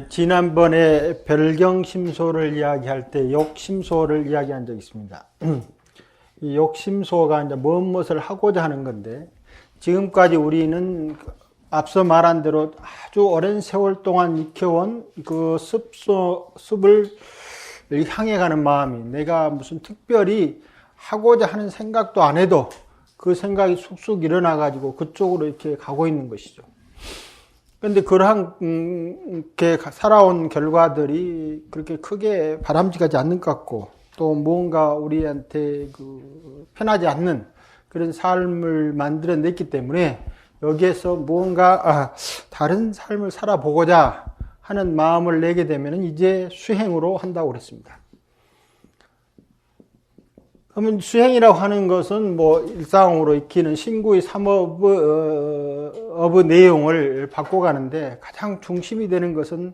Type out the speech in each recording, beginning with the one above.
지난번에 별경심소를 이야기할 때 욕심소를 이야기한 적이 있습니다. 이 욕심소가 이제 무엇을 하고자 하는 건데, 지금까지 우리는 앞서 말한 대로 아주 오랜 세월 동안 익혀온 그 습을 향해 가는 마음이, 내가 무슨 특별히 하고자 하는 생각도 안 해도 그 생각이 쑥쑥 일어나가지고 그쪽으로 이렇게 가고 있는 것이죠. 그런데 그러한 살아온 결과들이 그렇게 크게 바람직하지 않는 것 같고, 또 무언가 우리한테 편하지 않는 그런 삶을 만들어냈기 때문에 여기에서 무언가 다른 삶을 살아보고자 하는 마음을 내게 되면 이제 수행으로 한다고 그랬습니다. 그러면 수행이라고 하는 것은 일상으로 익히는 신구의 삼업의 내용을 바꿔가는데, 가장 중심이 되는 것은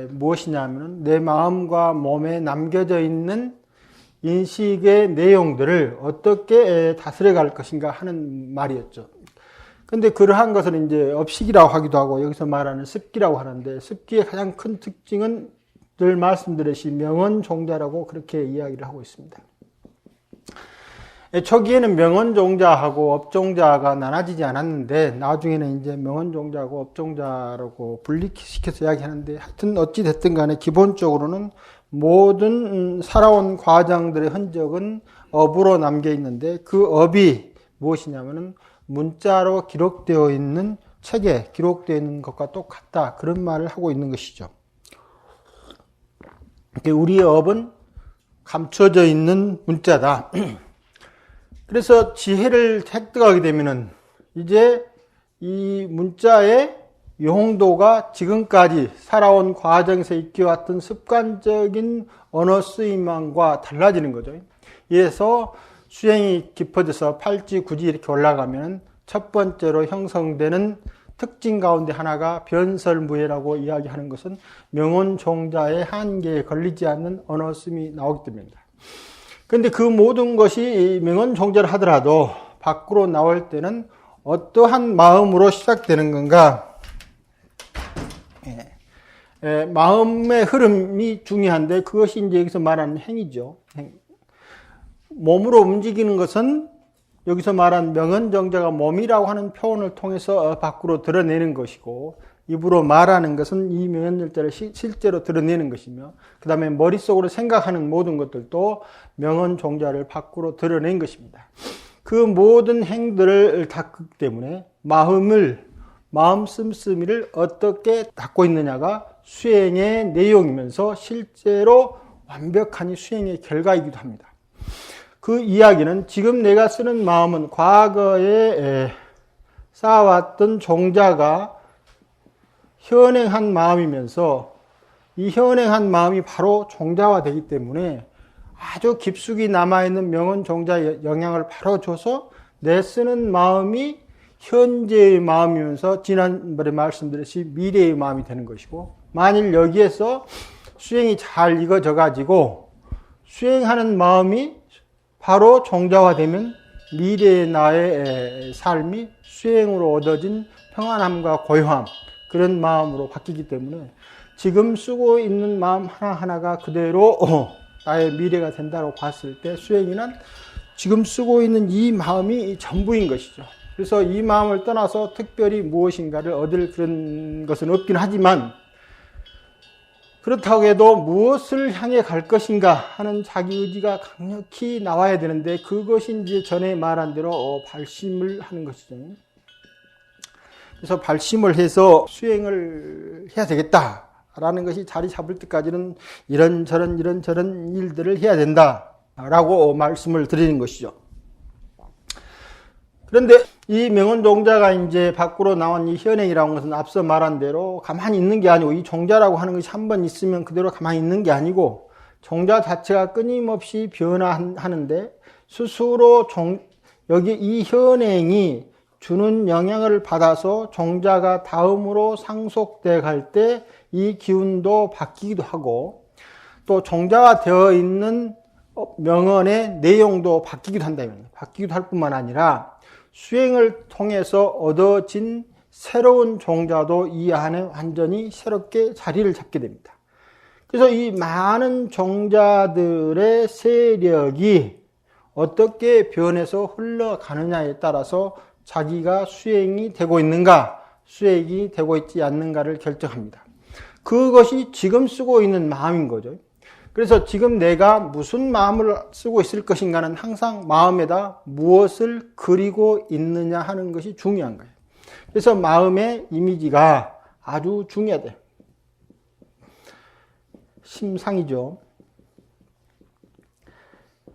무엇이냐면 내 마음과 몸에 남겨져 있는 인식의 내용들을 어떻게 다스려 갈 것인가 하는 말이었죠. 근데 그러한 것은 이제 업식이라고 하기도 하고, 여기서 말하는 습기라고 하는데, 습기의 가장 큰 특징은 늘 말씀드렸듯이 명언종자라고 그렇게 이야기를 하고 있습니다. 초기에는 명언종자하고 업종자가 나눠지지 않았는데, 나중에는 이제 명언종자하고 업종자라고 분리시켜서 이야기하는데, 하여튼 어찌됐든 간에 기본적으로는 모든 살아온 과정들의 흔적은 업으로 남겨 있는데, 그 업이 무엇이냐면은 문자로 기록되어 있는 책에 기록되어 있는 것과 똑같다, 그런 말을 하고 있는 것이죠. 우리의 업은 감춰져 있는 문자다. 그래서 지혜를 획득하게 되면은 이제 이 문자의 용도가 지금까지 살아온 과정에서 익혀왔던 습관적인 언어 쓰임과 달라지는 거죠. 이래서 수행이 깊어져서 팔지 구지 이렇게 올라가면 첫 번째로 형성되는 특징 가운데 하나가 변설무예라고 이야기하는 것은 명언종자의 한계에 걸리지 않는 언어 쓰임이 나오기 때문입니다. 그런데 그 모든 것이 명언종자를 하더라도 밖으로 나올 때는 어떠한 마음으로 시작되는 건가? 마음의 흐름이 중요한데, 그것이 이제 여기서 말하는 행위죠. 몸으로 움직이는 것은 여기서 말한 명언종자가 몸이라고 하는 표현을 통해서 밖으로 드러내는 것이고, 입으로 말하는 것은 이 명언종자를 실제로 드러내는 것이며, 그 다음에 머릿속으로 생각하는 모든 것들도 명언종자를 밖으로 드러낸 것입니다. 그 모든 행들을 닦기 때문에 마음 씀씀이를 어떻게 닦고 있느냐가 수행의 내용이면서 실제로 완벽한 수행의 결과이기도 합니다. 그 이야기는 지금 내가 쓰는 마음은 과거에 쌓아왔던 종자가 현행한 마음이면서, 이 현행한 마음이 바로 종자화되기 때문에 아주 깊숙이 남아있는 명언종자의 영향을 바로 줘서 내 쓰는 마음이 현재의 마음이면서 지난번에 말씀드렸듯이 미래의 마음이 되는 것이고, 만일 여기에서 수행이 잘 익어져 가지고 수행하는 마음이 바로 종자화되면 미래의 나의 삶이 수행으로 얻어진 평안함과 고요함, 그런 마음으로 바뀌기 때문에 지금 쓰고 있는 마음 하나하나가 그대로 나의 미래가 된다고 봤을 때 수행이는 지금 쓰고 있는 이 마음이 전부인 것이죠. 그래서 이 마음을 떠나서 특별히 무엇인가를 얻을 그런 것은 없긴 하지만, 그렇다고 해도 무엇을 향해 갈 것인가 하는 자기 의지가 강력히 나와야 되는데, 그것이 이제 전에 말한 대로 발심을 하는 것이죠. 그래서 발심을 해서 수행을 해야 되겠다라는 것이 자리 잡을 때까지는 이런저런 일들을 해야 된다라고 말씀을 드리는 것이죠. 그런데 이 명언종자가 이제 밖으로 나온 이 현행이라는 것은 앞서 말한 대로 가만히 있는 게 아니고, 이 종자라고 하는 것이 한번 있으면 그대로 가만히 있는 게 아니고, 종자 자체가 끊임없이 변화하는데, 스스로 여기 이 현행이 주는 영향을 받아서 종자가 다음으로 상속돼 갈 때 이 기운도 바뀌기도 하고, 또 종자가 되어 있는 명언의 내용도 바뀌기도 한다면, 바뀌기도 할 뿐만 아니라 수행을 통해서 얻어진 새로운 종자도 이 안에 완전히 새롭게 자리를 잡게 됩니다. 그래서 이 많은 종자들의 세력이 어떻게 변해서 흘러가느냐에 따라서 자기가 수행이 되고 있는가, 수행이 되고 있지 않는가를 결정합니다. 그것이 지금 쓰고 있는 마음인 거죠. 그래서 지금 내가 무슨 마음을 쓰고 있을 것인가는 항상 마음에다 무엇을 그리고 있느냐 하는 것이 중요한 거예요. 그래서 마음의 이미지가 아주 중요하대요. 심상이죠.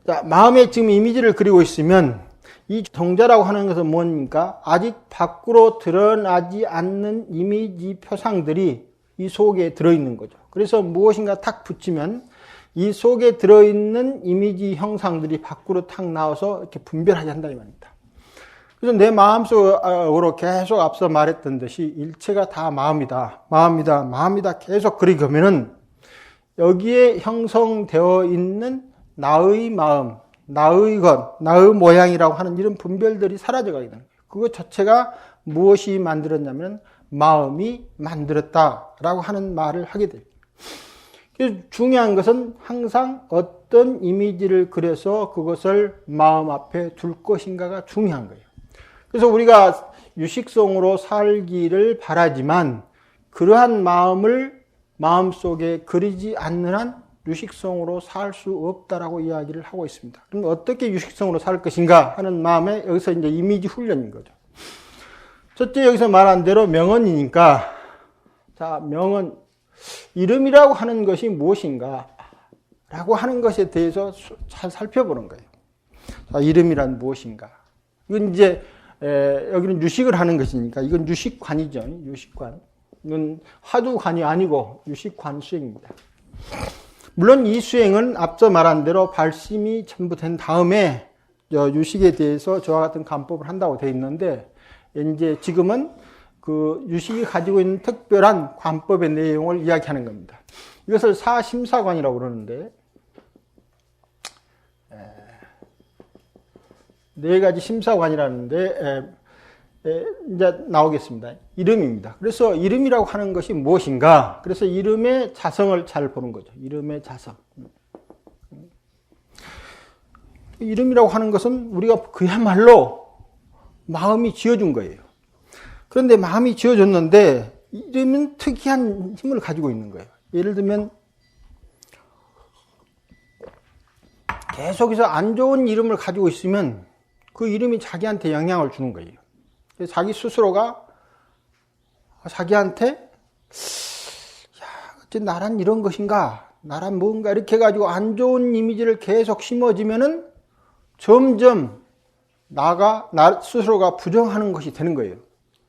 자, 마음에 지금 이미지를 그리고 있으면 이 종자라고 하는 것은 뭡니까? 아직 밖으로 드러나지 않는 이미지 표상들이 이 속에 들어있는 거죠. 그래서 무엇인가 탁 붙이면 이 속에 들어있는 이미지 형상들이 밖으로 탁 나와서 이렇게 분별하게 한다 이 말입니다. 그래서 내 마음속으로 계속 앞서 말했던 듯이 일체가 다 마음이다, 마음이다, 마음이다 계속 그리면은 여기에 형성되어 있는 나의 마음, 나의 것, 나의 모양이라고 하는 이런 분별들이 사라져가게 되는 거예요. 그것 자체가 무엇이 만들었냐면 마음이 만들었다라고 하는 말을 하게 돼요. 그래서 중요한 것은 항상 어떤 이미지를 그려서 그것을 마음 앞에 둘 것인가가 중요한 거예요. 그래서 우리가 유식성으로 살기를 바라지만 그러한 마음을 마음속에 그리지 않는 한 유식성으로 살 수 없다라고 이야기를 하고 있습니다. 그럼 어떻게 유식성으로 살 것인가 하는 마음에 여기서 이제 이미지 훈련인 거죠. 첫째 여기서 말한 대로 명언이니까, 자, 명언, 이름이라고 하는 것이 무엇인가 라고 하는 것에 대해서 잘 살펴보는 거예요. 자, 이름이란 무엇인가. 이건 이제 여기는 유식을 하는 것이니까 이건 유식관이죠. 유식관. 이건 화두관이 아니고 유식관 수행입니다. 물론 이 수행은 앞서 말한 대로 발심이 전부 된 다음에 유식에 대해서 저와 같은 관법을 한다고 되어 있는데, 이제 지금은 그 유식이 가지고 있는 특별한 관법의 내용을 이야기하는 겁니다. 이것을 사심사관이라고 그러는데, 네 가지 심사관이라는데, 이제 나오겠습니다. 이름입니다. 그래서 이름이라고 하는 것이 무엇인가? 그래서 이름의 자성을 잘 보는 거죠. 이름의 자성. 이름이라고 하는 것은 우리가 그야말로 마음이 지어준 거예요. 그런데 마음이 지어졌는데 이름은 특이한 힘을 가지고 있는 거예요. 예를 들면 계속해서 안 좋은 이름을 가지고 있으면 그 이름이 자기한테 영향을 주는 거예요. 자기 스스로가 자기한테 야, 어째 나란 이런 것인가, 나란 뭔가 이렇게 해가지고 안 좋은 이미지를 계속 심어지면은 점점 나 스스로가 부정하는 것이 되는 거예요.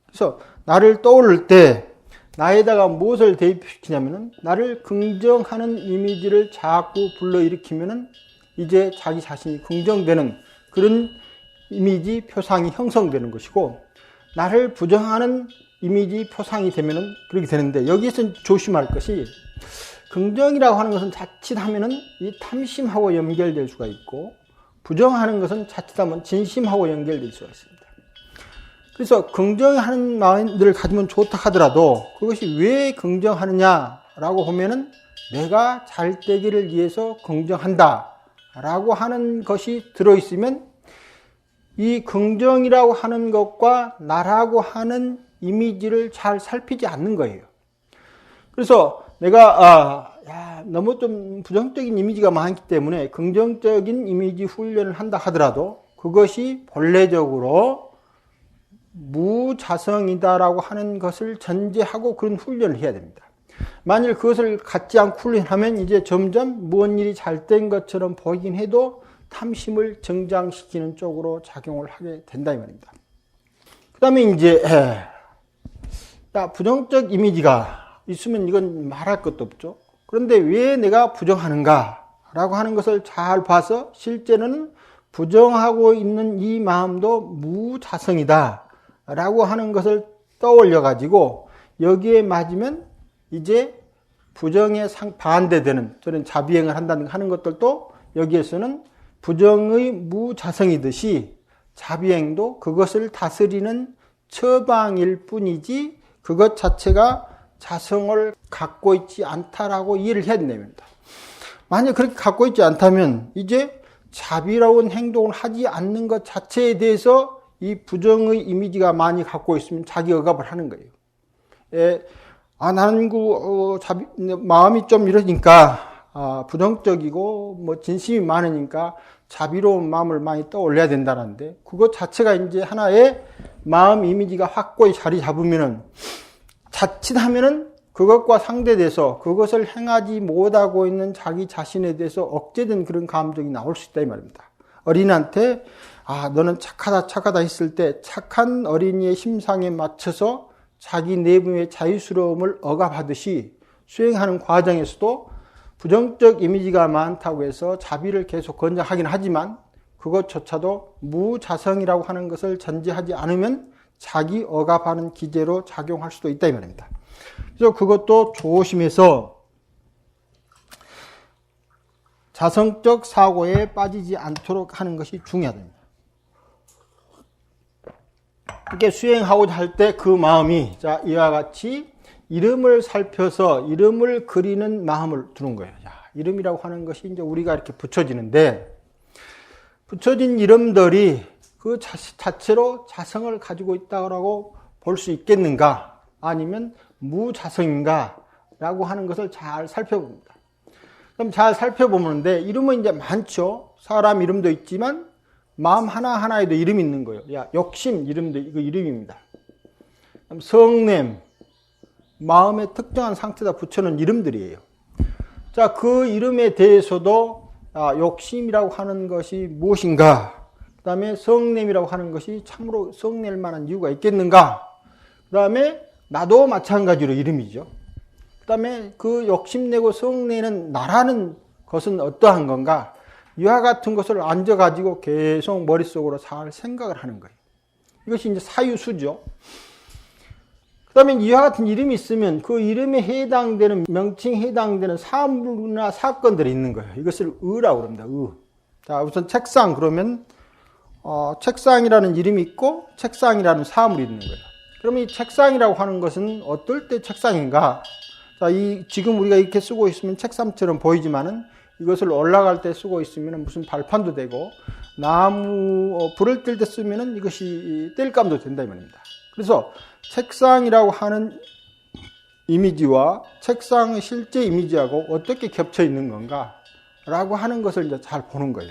그래서 나를 떠올릴 때 나에다가 무엇을 대입시키냐면은 나를 긍정하는 이미지를 자꾸 불러일으키면은 이제 자기 자신이 긍정되는 그런 이미지 표상이 형성되는 것이고, 나를 부정하는 이미지 표상이 되면은 그렇게 되는데, 여기에서 조심할 것이 긍정이라고 하는 것은 자칫하면은 이 탐심하고 연결될 수가 있고, 부정하는 것은 자칫하면 진심하고 연결될 수가 있습니다. 그래서 긍정하는 마음들을 가지면 좋다 하더라도 그것이 왜 긍정하느냐라고 보면은 내가 잘 되기를 위해서 긍정한다라고 하는 것이 들어있으면 이 긍정이라고 하는 것과 나라고 하는 이미지를 잘 살피지 않는 거예요. 그래서 내가 너무 좀 부정적인 이미지가 많기 때문에 긍정적인 이미지 훈련을 한다 하더라도 그것이 본래적으로 무자성이다라고 하는 것을 전제하고 그런 훈련을 해야 됩니다. 만일 그것을 갖지 않고 훈련하면 이제 점점 무언 일이 잘된 것처럼 보이긴 해도 탐심을 정장시키는 쪽으로 작용을 하게 된다 이 말입니다. 그 다음에 이제 부정적 이미지가 있으면 이건 말할 것도 없죠. 그런데 왜 내가 부정하는가 라고 하는 것을 잘 봐서 실제는 부정하고 있는 이 마음도 무자성이다 라고 하는 것을 떠올려 가지고 여기에 맞으면 이제 부정에 반대되는 저런 자비행을 한다는 하는 것들도 여기에서는 부정의 무자성이듯이 자비행도 그것을 다스리는 처방일 뿐이지 그것 자체가 자성을 갖고 있지 않다라고 이해를 해야 됩니다. 만약 그렇게 갖고 있지 않다면 이제 자비로운 행동을 하지 않는 것 자체에 대해서 이 부정의 이미지가 많이 갖고 있으면 자기 억압을 하는 거예요. 나는 마음이 좀 이러니까 부정적이고 뭐 진심이 많으니까 자비로운 마음을 많이 떠올려야 된다는데 그것 자체가 이제 하나의 마음 이미지가 확고히 자리 잡으면은 자칫하면은 그것과 상대돼서 그것을 행하지 못하고 있는 자기 자신에 대해서 억제된 그런 감정이 나올 수 있다 이 말입니다. 어린이한테 너는 착하다 했을 때 착한 어린이의 심상에 맞춰서 자기 내부의 자유스러움을 억압하듯이 수행하는 과정에서도 부정적 이미지가 많다고 해서 자비를 계속 권장하긴 하지만 그것조차도 무자성이라고 하는 것을 전제하지 않으면 자기 억압하는 기제로 작용할 수도 있다 이 말입니다. 그래서 그것도 조심해서 자성적 사고에 빠지지 않도록 하는 것이 중요하다. 이렇게 수행하고자 할 때 그 마음이 이와 같이 이름을 살펴서 이름을 그리는 마음을 두는 거예요. 이름이라고 하는 것이 이제 우리가 이렇게 붙여지는데 붙여진 이름들이 그 자체로 자성을 가지고 있다고 볼 수 있겠는가? 아니면 무자성인가라고 하는 것을 잘 살펴봅니다. 그럼 잘 살펴보는데 이름은 이제 많죠. 사람 이름도 있지만 마음 하나하나에도 이름이 있는 거예요. 욕심 이름도 이거 이름입니다. 성냄, 마음의 특정한 상태에다 붙여놓은 이름들이에요. 그 이름에 대해서도 욕심이라고 하는 것이 무엇인가? 그 다음에 성냄이라고 하는 것이 참으로 성낼 만한 이유가 있겠는가? 그 다음에 나도 마찬가지로 이름이죠. 그 다음에 그 욕심내고 성내는 나라는 것은 어떠한 건가? 이와 같은 것을 앉아가지고 계속 머릿속으로 잘 생각을 하는 거예요. 이것이 이제 사유수죠. 그 다음에 이와 같은 이름이 있으면 그 이름에 해당되는, 명칭에 해당되는 사물이나 사건들이 있는 거예요. 이것을 의라고 합니다. 우선 책상 그러면, 책상이라는 이름이 있고 책상이라는 사물이 있는 거예요. 그러면 이 책상이라고 하는 것은 어떨 때 책상인가? 지금 우리가 이렇게 쓰고 있으면 책상처럼 보이지만은 이것을 올라갈 때 쓰고 있으면 무슨 발판도 되고 나무 불을 뗄 때 쓰면은 이것이 뗄감도 된다 이 말입니다. 그래서 책상이라고 하는 이미지와 책상의 실제 이미지하고 어떻게 겹쳐 있는 건가라고 하는 것을 이제 잘 보는 거예요.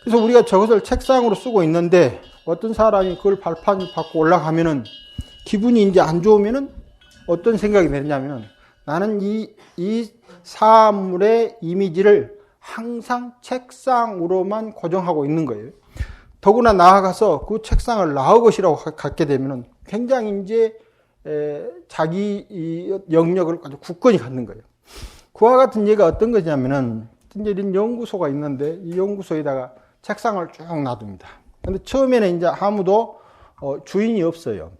그래서 우리가 저것을 책상으로 쓰고 있는데 어떤 사람이 그걸 발판 받고 올라가면은 기분이 이제 안 좋으면은 어떤 생각이 드냐면은 나는 이 사물의 이미지를 항상 책상으로만 고정하고 있는 거예요. 더구나 나아가서 그 책상을 나의 것이라고 갖게 되면은 굉장히 이제 자기 이 영역을 아주 굳건히 갖는 거예요. 그와 같은 예가 어떤 거냐면은 이제 이런 연구소가 있는데 이 연구소에다가 책상을 쭉 놔둡니다. 근데 처음에는 이제 아무도 주인이 없어요.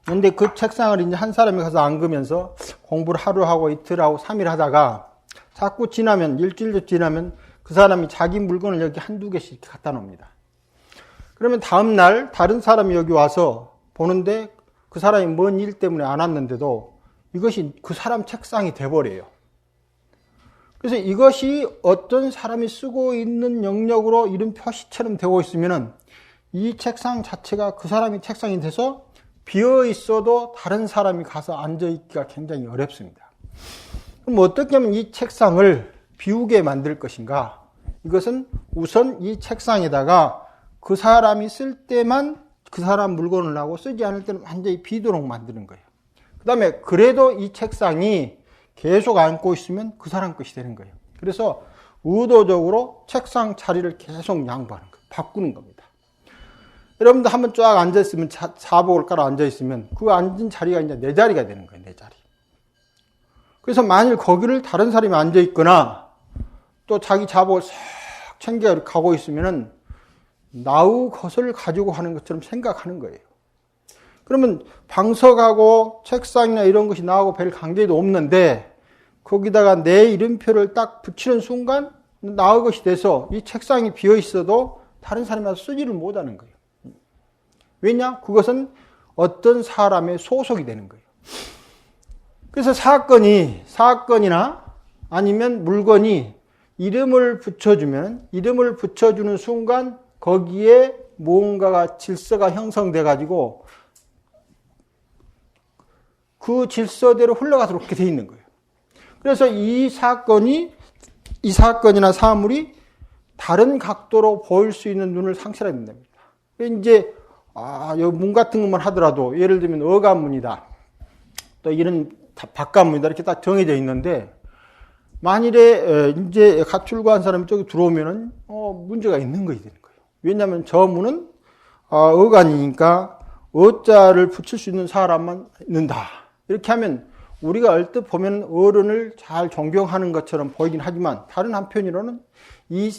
근데 그 책상을 이제 한 사람이 가서 앉으면서 공부를 하루 하고 이틀 하고 3일 하다가 자꾸 지나면 일주일도 지나면 그 사람이 자기 물건을 여기 한두 개씩 이렇게 갖다 놉니다. 그러면 다음 날 다른 사람이 여기 와서 보는데 그 사람이 뭔 일 때문에 안 왔는데도 이것이 그 사람 책상이 돼버려요. 그래서 이것이 어떤 사람이 쓰고 있는 영역으로 이런 표시처럼 되고 있으면은 이 책상 자체가 그 사람이 책상이 돼서 비어 있어도 다른 사람이 가서 앉아 있기가 굉장히 어렵습니다. 그럼 어떻게 하면 이 책상을 비우게 만들 것인가? 이것은 우선 이 책상에다가 그 사람이 쓸 때만 그 사람 물건을 하고 쓰지 않을 때는 완전히 비도록 만드는 거예요. 그 다음에 그래도 이 책상이 계속 앉고 있으면 그 사람 것이 되는 거예요. 그래서 의도적으로 책상 자리를 계속 양보하는 거예요. 바꾸는 겁니다. 여러분들 한번 쫙 앉아있으면, 자복을 깔아 앉아있으면 그 앉은 자리가 이제 내 자리가 되는 거예요, 내 자리. 그래서 만일 거기를 다른 사람이 앉아있거나 또 자기 자복을 싹 챙겨 가고 있으면은 나의 것을 가지고 하는 것처럼 생각하는 거예요. 그러면 방석하고 책상이나 이런 것이 나하고 별 관계도 없는데 거기다가 내 이름표를 딱 붙이는 순간 나의 것이 돼서 이 책상이 비어 있어도 다른 사람이 와서 쓰지를 못하는 거예요. 왜냐? 그것은 어떤 사람의 소속이 되는 거예요. 그래서 사건이나 아니면 물건이 이름을 붙여주는 순간 거기에 무언가가 질서가 형성돼 가지고 그 질서대로 흘러가도록 그렇게 돼 있는 거예요. 그래서 이 사건이나 사물이 다른 각도로 보일 수 있는 눈을 상실해야 된답니다. 이제 여기 문 같은 것만 하더라도 예를 들면 어간문이다. 또 이런 박간문이다. 이렇게 딱 정해져 있는데 만일에 이제 가출구한 사람이 저기 들어오면은 문제가 있는 것이 되는 거예요. 왜냐하면 저 문은 어간이니까 어자를 붙일 수 있는 사람만 있는다. 이렇게 하면 우리가 얼뜻 보면 어른을 잘 존경하는 것처럼 보이긴 하지만 다른 한편으로는 이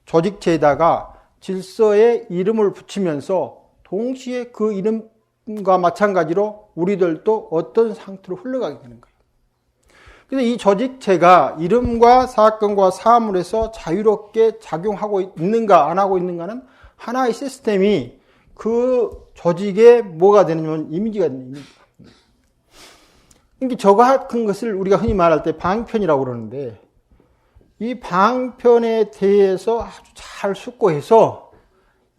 조직체에다가 질서에 이름을 붙이면서 동시에 그 이름과 마찬가지로 우리들도 어떤 상태로 흘러가게 되는 거예요. 그래서 이 조직체가 이름과 사건과 사물에서 자유롭게 작용하고 있는가 안 하고 있는가는 하나의 시스템이 그 조직에 뭐가 되냐면 이미지가 되는 거예요. 그러니까 저 같은 것을 우리가 흔히 말할 때 방편이라고 그러는데 이 방편에 대해서 아주 잘 숙고해서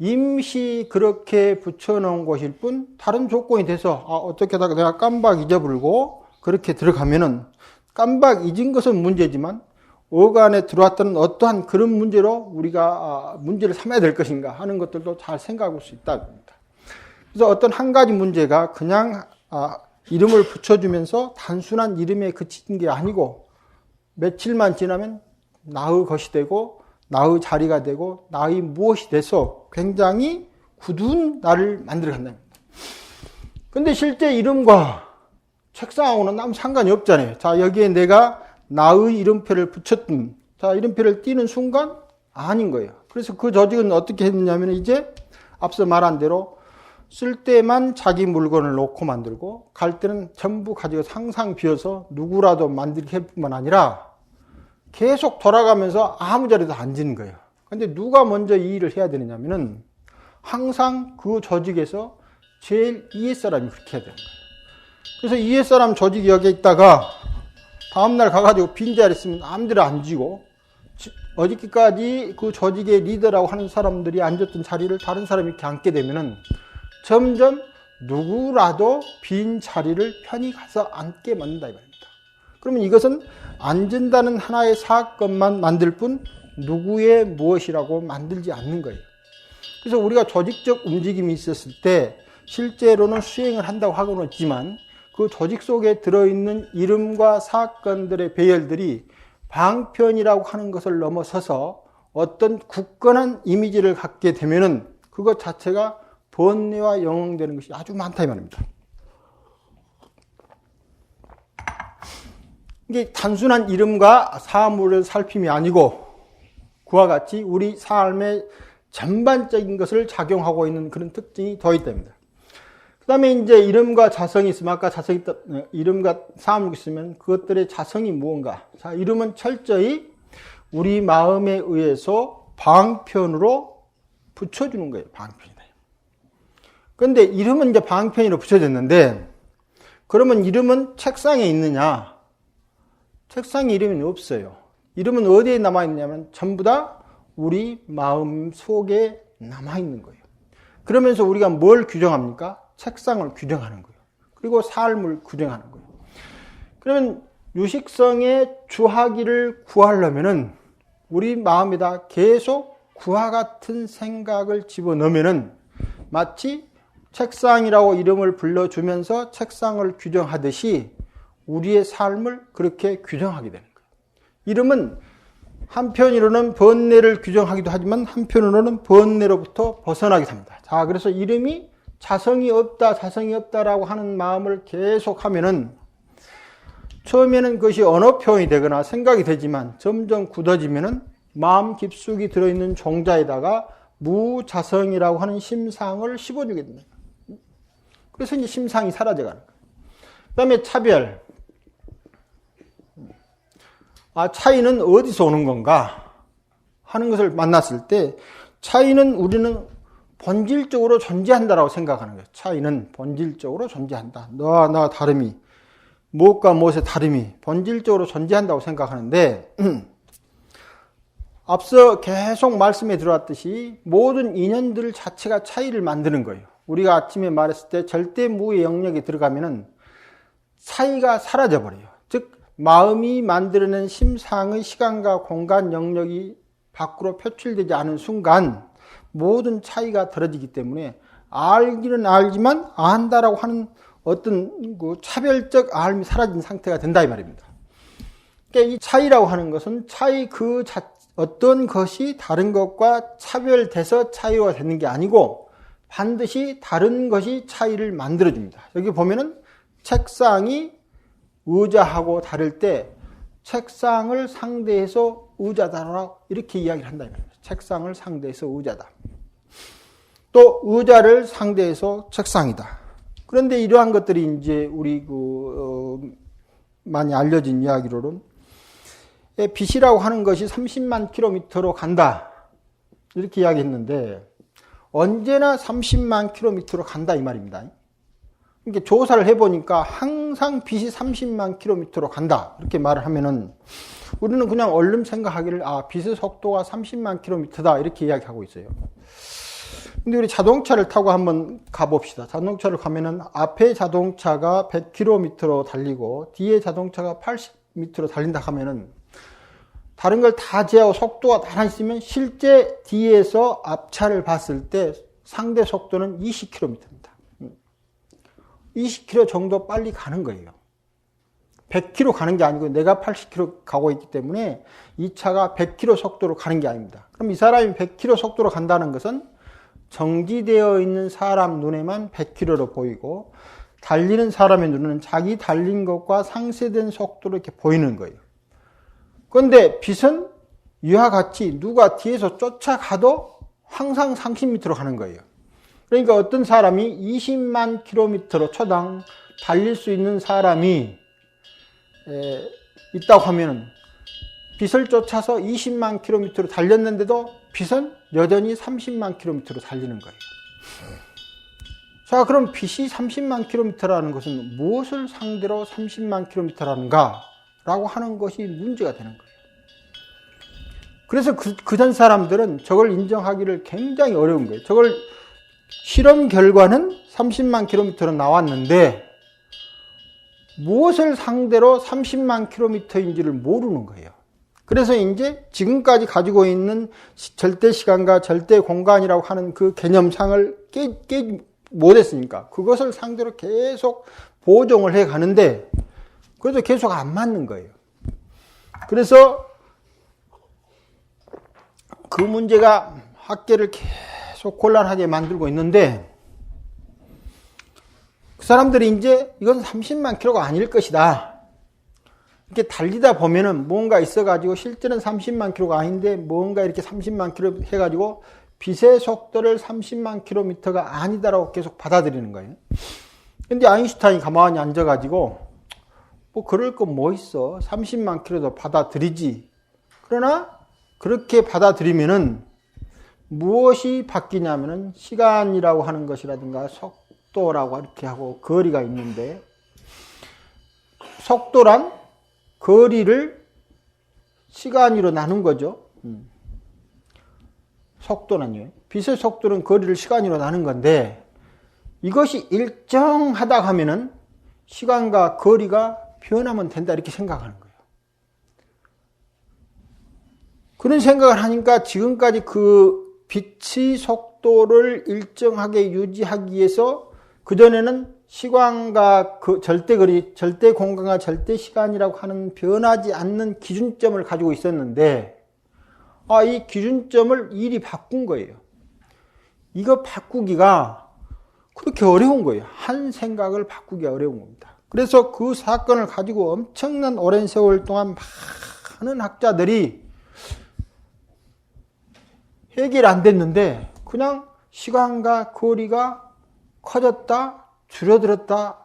임시 그렇게 붙여놓은 것일 뿐 다른 조건이 돼서 어떻게 하다가 내가 깜박 잊어버리고 그렇게 들어가면은 깜박 잊은 것은 문제지만 어간에 들어왔던 어떠한 그런 문제로 우리가 문제를 삼아야 될 것인가 하는 것들도 잘 생각할 수 있다고 합니다. 그래서 어떤 한 가지 문제가 그냥 이름을 붙여주면서 단순한 이름에 그치는 게 아니고 며칠만 지나면 나의 것이 되고 나의 자리가 되고 나의 무엇이 돼서 굉장히 굳은 나를 만들어 간답니다. 근데 실제 이름과 책상하고는 아무 상관이 없잖아요. 자, 여기에 내가 나의 이름표를 붙였던, 자, 이름표를 띄는 순간 아닌 거예요. 그래서 그 조직은 어떻게 했느냐면 이제 앞서 말한 대로 쓸 때만 자기 물건을 놓고 만들고 갈 때는 전부 가지고 상상 비어서 누구라도 만들게 할 뿐만 아니라 계속 돌아가면서 아무 자리도 앉는 거예요. 근데 누가 먼저 이 일을 해야 되느냐면은 항상 그 조직에서 제일 위에 사람이 그렇게 해야 되는 거예요. 그래서 위에 사람 조직이 여기에 있다가 다음날 가가지고 빈자리 있으면 아무데나 앉고 어저께까지 그 조직의 리더라고 하는 사람들이 앉았던 자리를 다른 사람이 이렇게 앉게 되면은 점점 누구라도 빈 자리를 편히 가서 앉게 만든다 이 말입니다. 그러면 이것은 앉는다는 하나의 사건만 만들 뿐 누구의 무엇이라고 만들지 않는 거예요. 그래서 우리가 조직적 움직임이 있었을 때 실제로는 수행을 한다고 하고는 있지만 그 조직 속에 들어있는 이름과 사건들의 배열들이 방편이라고 하는 것을 넘어서서 어떤 굳건한 이미지를 갖게 되면은 그것 자체가 번뇌와 영응되는 것이 아주 많다 이 말입니다. 이게 단순한 이름과 사물을 살핌이 아니고 그와 같이 우리 삶의 전반적인 것을 작용하고 있는 그런 특징이 더 있답니다. 그 다음에 이제 이름과 자성이 있으면 아까 이름과 사물이 있으면 그것들의 자성이 무언가. 자, 이름은 철저히 우리 마음에 의해서 방편으로 붙여주는 거예요. 방편이다. 그런데 이름은 이제 방편으로 붙여졌는데 그러면 이름은 책상에 있느냐? 책상에 이름은 없어요. 이름은 어디에 남아있냐면 전부 다 우리 마음 속에 남아있는 거예요. 그러면서 우리가 뭘 규정합니까? 책상을 규정하는 거예요. 그리고 삶을 규정하는 거예요. 그러면 유식성의 주하기를 구하려면은 우리 마음에다 계속 그와 같은 생각을 집어넣으면은 마치 책상이라고 이름을 불러주면서 책상을 규정하듯이 우리의 삶을 그렇게 규정하게 되는 거예요. 이름은 한편으로는 번뇌를 규정하기도 하지만 한편으로는 번뇌로부터 벗어나기도 합니다. 자, 그래서 이름이 자성이 없다라고 하는 마음을 계속 하면은 처음에는 그것이 언어 표현이 되거나 생각이 되지만 점점 굳어지면은 마음 깊숙이 들어있는 종자에다가 무자성이라고 하는 심상을 씹어주게 됩니다. 그래서 이제 심상이 사라져가는 거예요. 그 다음에 차별. 차이는 어디서 오는 건가 하는 것을 만났을 때 차이는 우리는 본질적으로 존재한다라고 생각하는 거예요. 차이는 본질적으로 존재한다. 너와 나 다름이, 무엇과 무엇의 다름이 본질적으로 존재한다고 생각하는데, 앞서 계속 말씀에 들어왔듯이 모든 인연들 자체가 차이를 만드는 거예요. 우리가 아침에 말했을 때 절대무의 영역에 들어가면은 차이가 사라져버려요. 즉, 마음이 만들어낸 심상의 시간과 공간 영역이 밖으로 표출되지 않은 순간 모든 차이가 떨어지기 때문에 알기는 알지만 안다라고 하는 어떤 그 차별적 알미 사라진 상태가 된다 이 말입니다. 그러니까 이 차이라고 하는 것은 차이 어떤 것이 다른 것과 차별돼서 차이가 되는 게 아니고 반드시 다른 것이 차이를 만들어줍니다. 여기 보면은 책상이 의자하고 다를 때 책상을 상대해서 의자다라고 이렇게 이야기를 한다 이 말입니다. 책상을 상대해서 의자다. 또 의자를 상대해서 책상이다. 그런데 이러한 것들이 이제 우리 많이 알려진 이야기로는 빛이라고 하는 것이 30만 킬로미터로 간다. 이렇게 이야기했는데 언제나 30만 킬로미터로 간다 이 말입니다. 그러니까 조사를 해보니까 항상 빛이 30만 킬로미터로 간다. 이렇게 말을 하면은 우리는 그냥 얼른 생각하기를 빛의 속도가 30만 킬로미터다. 이렇게 이야기하고 있어요. 근데 우리 자동차를 타고 한번 가봅시다. 자동차를 가면은 앞에 자동차가 100km로 달리고 뒤에 자동차가 80km로 달린다 하면은 다른 걸 다 제하고 속도가 달아있으면 실제 뒤에서 앞차를 봤을 때 상대 속도는 20km입니다. 20km 정도 빨리 가는 거예요. 100km 가는 게 아니고 내가 80km 가고 있기 때문에 이 차가 100km 속도로 가는 게 아닙니다. 그럼 이 사람이 100km 속도로 간다는 것은 정지되어 있는 사람 눈에만 100km로 보이고 달리는 사람의 눈에는 자기 달린 것과 상쇄된 속도로 이렇게 보이는 거예요. 그런데 빛은 이와 같이 누가 뒤에서 쫓아가도 항상 30m로 가는 거예요. 그러니까 어떤 사람이 20만 킬로미터로 초당 달릴 수 있는 사람이 있다고 하면은 빛을 쫓아서 20만 킬로미터로 달렸는데도 빛은 여전히 30만 킬로미터로 달리는 거예요. 자, 그럼 빛이 30만 킬로미터라는 것은 무엇을 상대로 30만 킬로미터라는가? 라고 하는 것이 문제가 되는 거예요. 그래서 그전 사람들은 저걸 인정하기를 굉장히 어려운 거예요. 저걸 실험 결과는 30만 킬로미터로 나왔는데 무엇을 상대로 30만 킬로미터인지를 모르는 거예요. 그래서 이제 지금까지 가지고 있는 절대 시간과 절대 공간이라고 하는 그 개념상을 깨지 못했으니까 그것을 상대로 계속 보정을 해 가는데 그래도 계속 안 맞는 거예요. 그래서 그 문제가 학계를 계속 곤란하게 만들고 있는데 그 사람들이 이제 이건 30만 킬로가 아닐 것이다. 이렇게 달리다 보면은 뭔가 있어가지고 실제는 30만 킬로가 아닌데 뭔가 이렇게 30만 킬로 해가지고 빛의 속도를 30만 킬로미터가 아니다라고 계속 받아들이는 거예요. 근데 아인슈타인이 가만히 앉아가지고 뭐 그럴 거 뭐 있어. 30만 킬로도 받아들이지. 그러나 그렇게 받아들이면은 무엇이 바뀌냐면은 시간이라고 하는 것이라든가 속도라고 이렇게 하고 거리가 있는데 속도란 거리를 시간으로 나눈 거죠. 속도는요. 빛의 속도는 거리를 시간으로 나눈 건데 이것이 일정하다 하면은 시간과 거리가 변하면 된다 이렇게 생각하는 거예요. 그런 생각을 하니까 지금까지 그 빛의 속도를 일정하게 유지하기 위해서 그전에는 시간과 그 절대거리, 절대공간과 절대시간이라고 하는 변하지 않는 기준점을 가지고 있었는데 이 기준점을 일이 바꾼 거예요. 이거 바꾸기가 그렇게 어려운 거예요. 한 생각을 바꾸기가 어려운 겁니다. 그래서 그 사건을 가지고 엄청난 오랜 세월 동안 많은 학자들이 해결 안 됐는데 그냥 시간과 거리가 커졌다 줄어들었다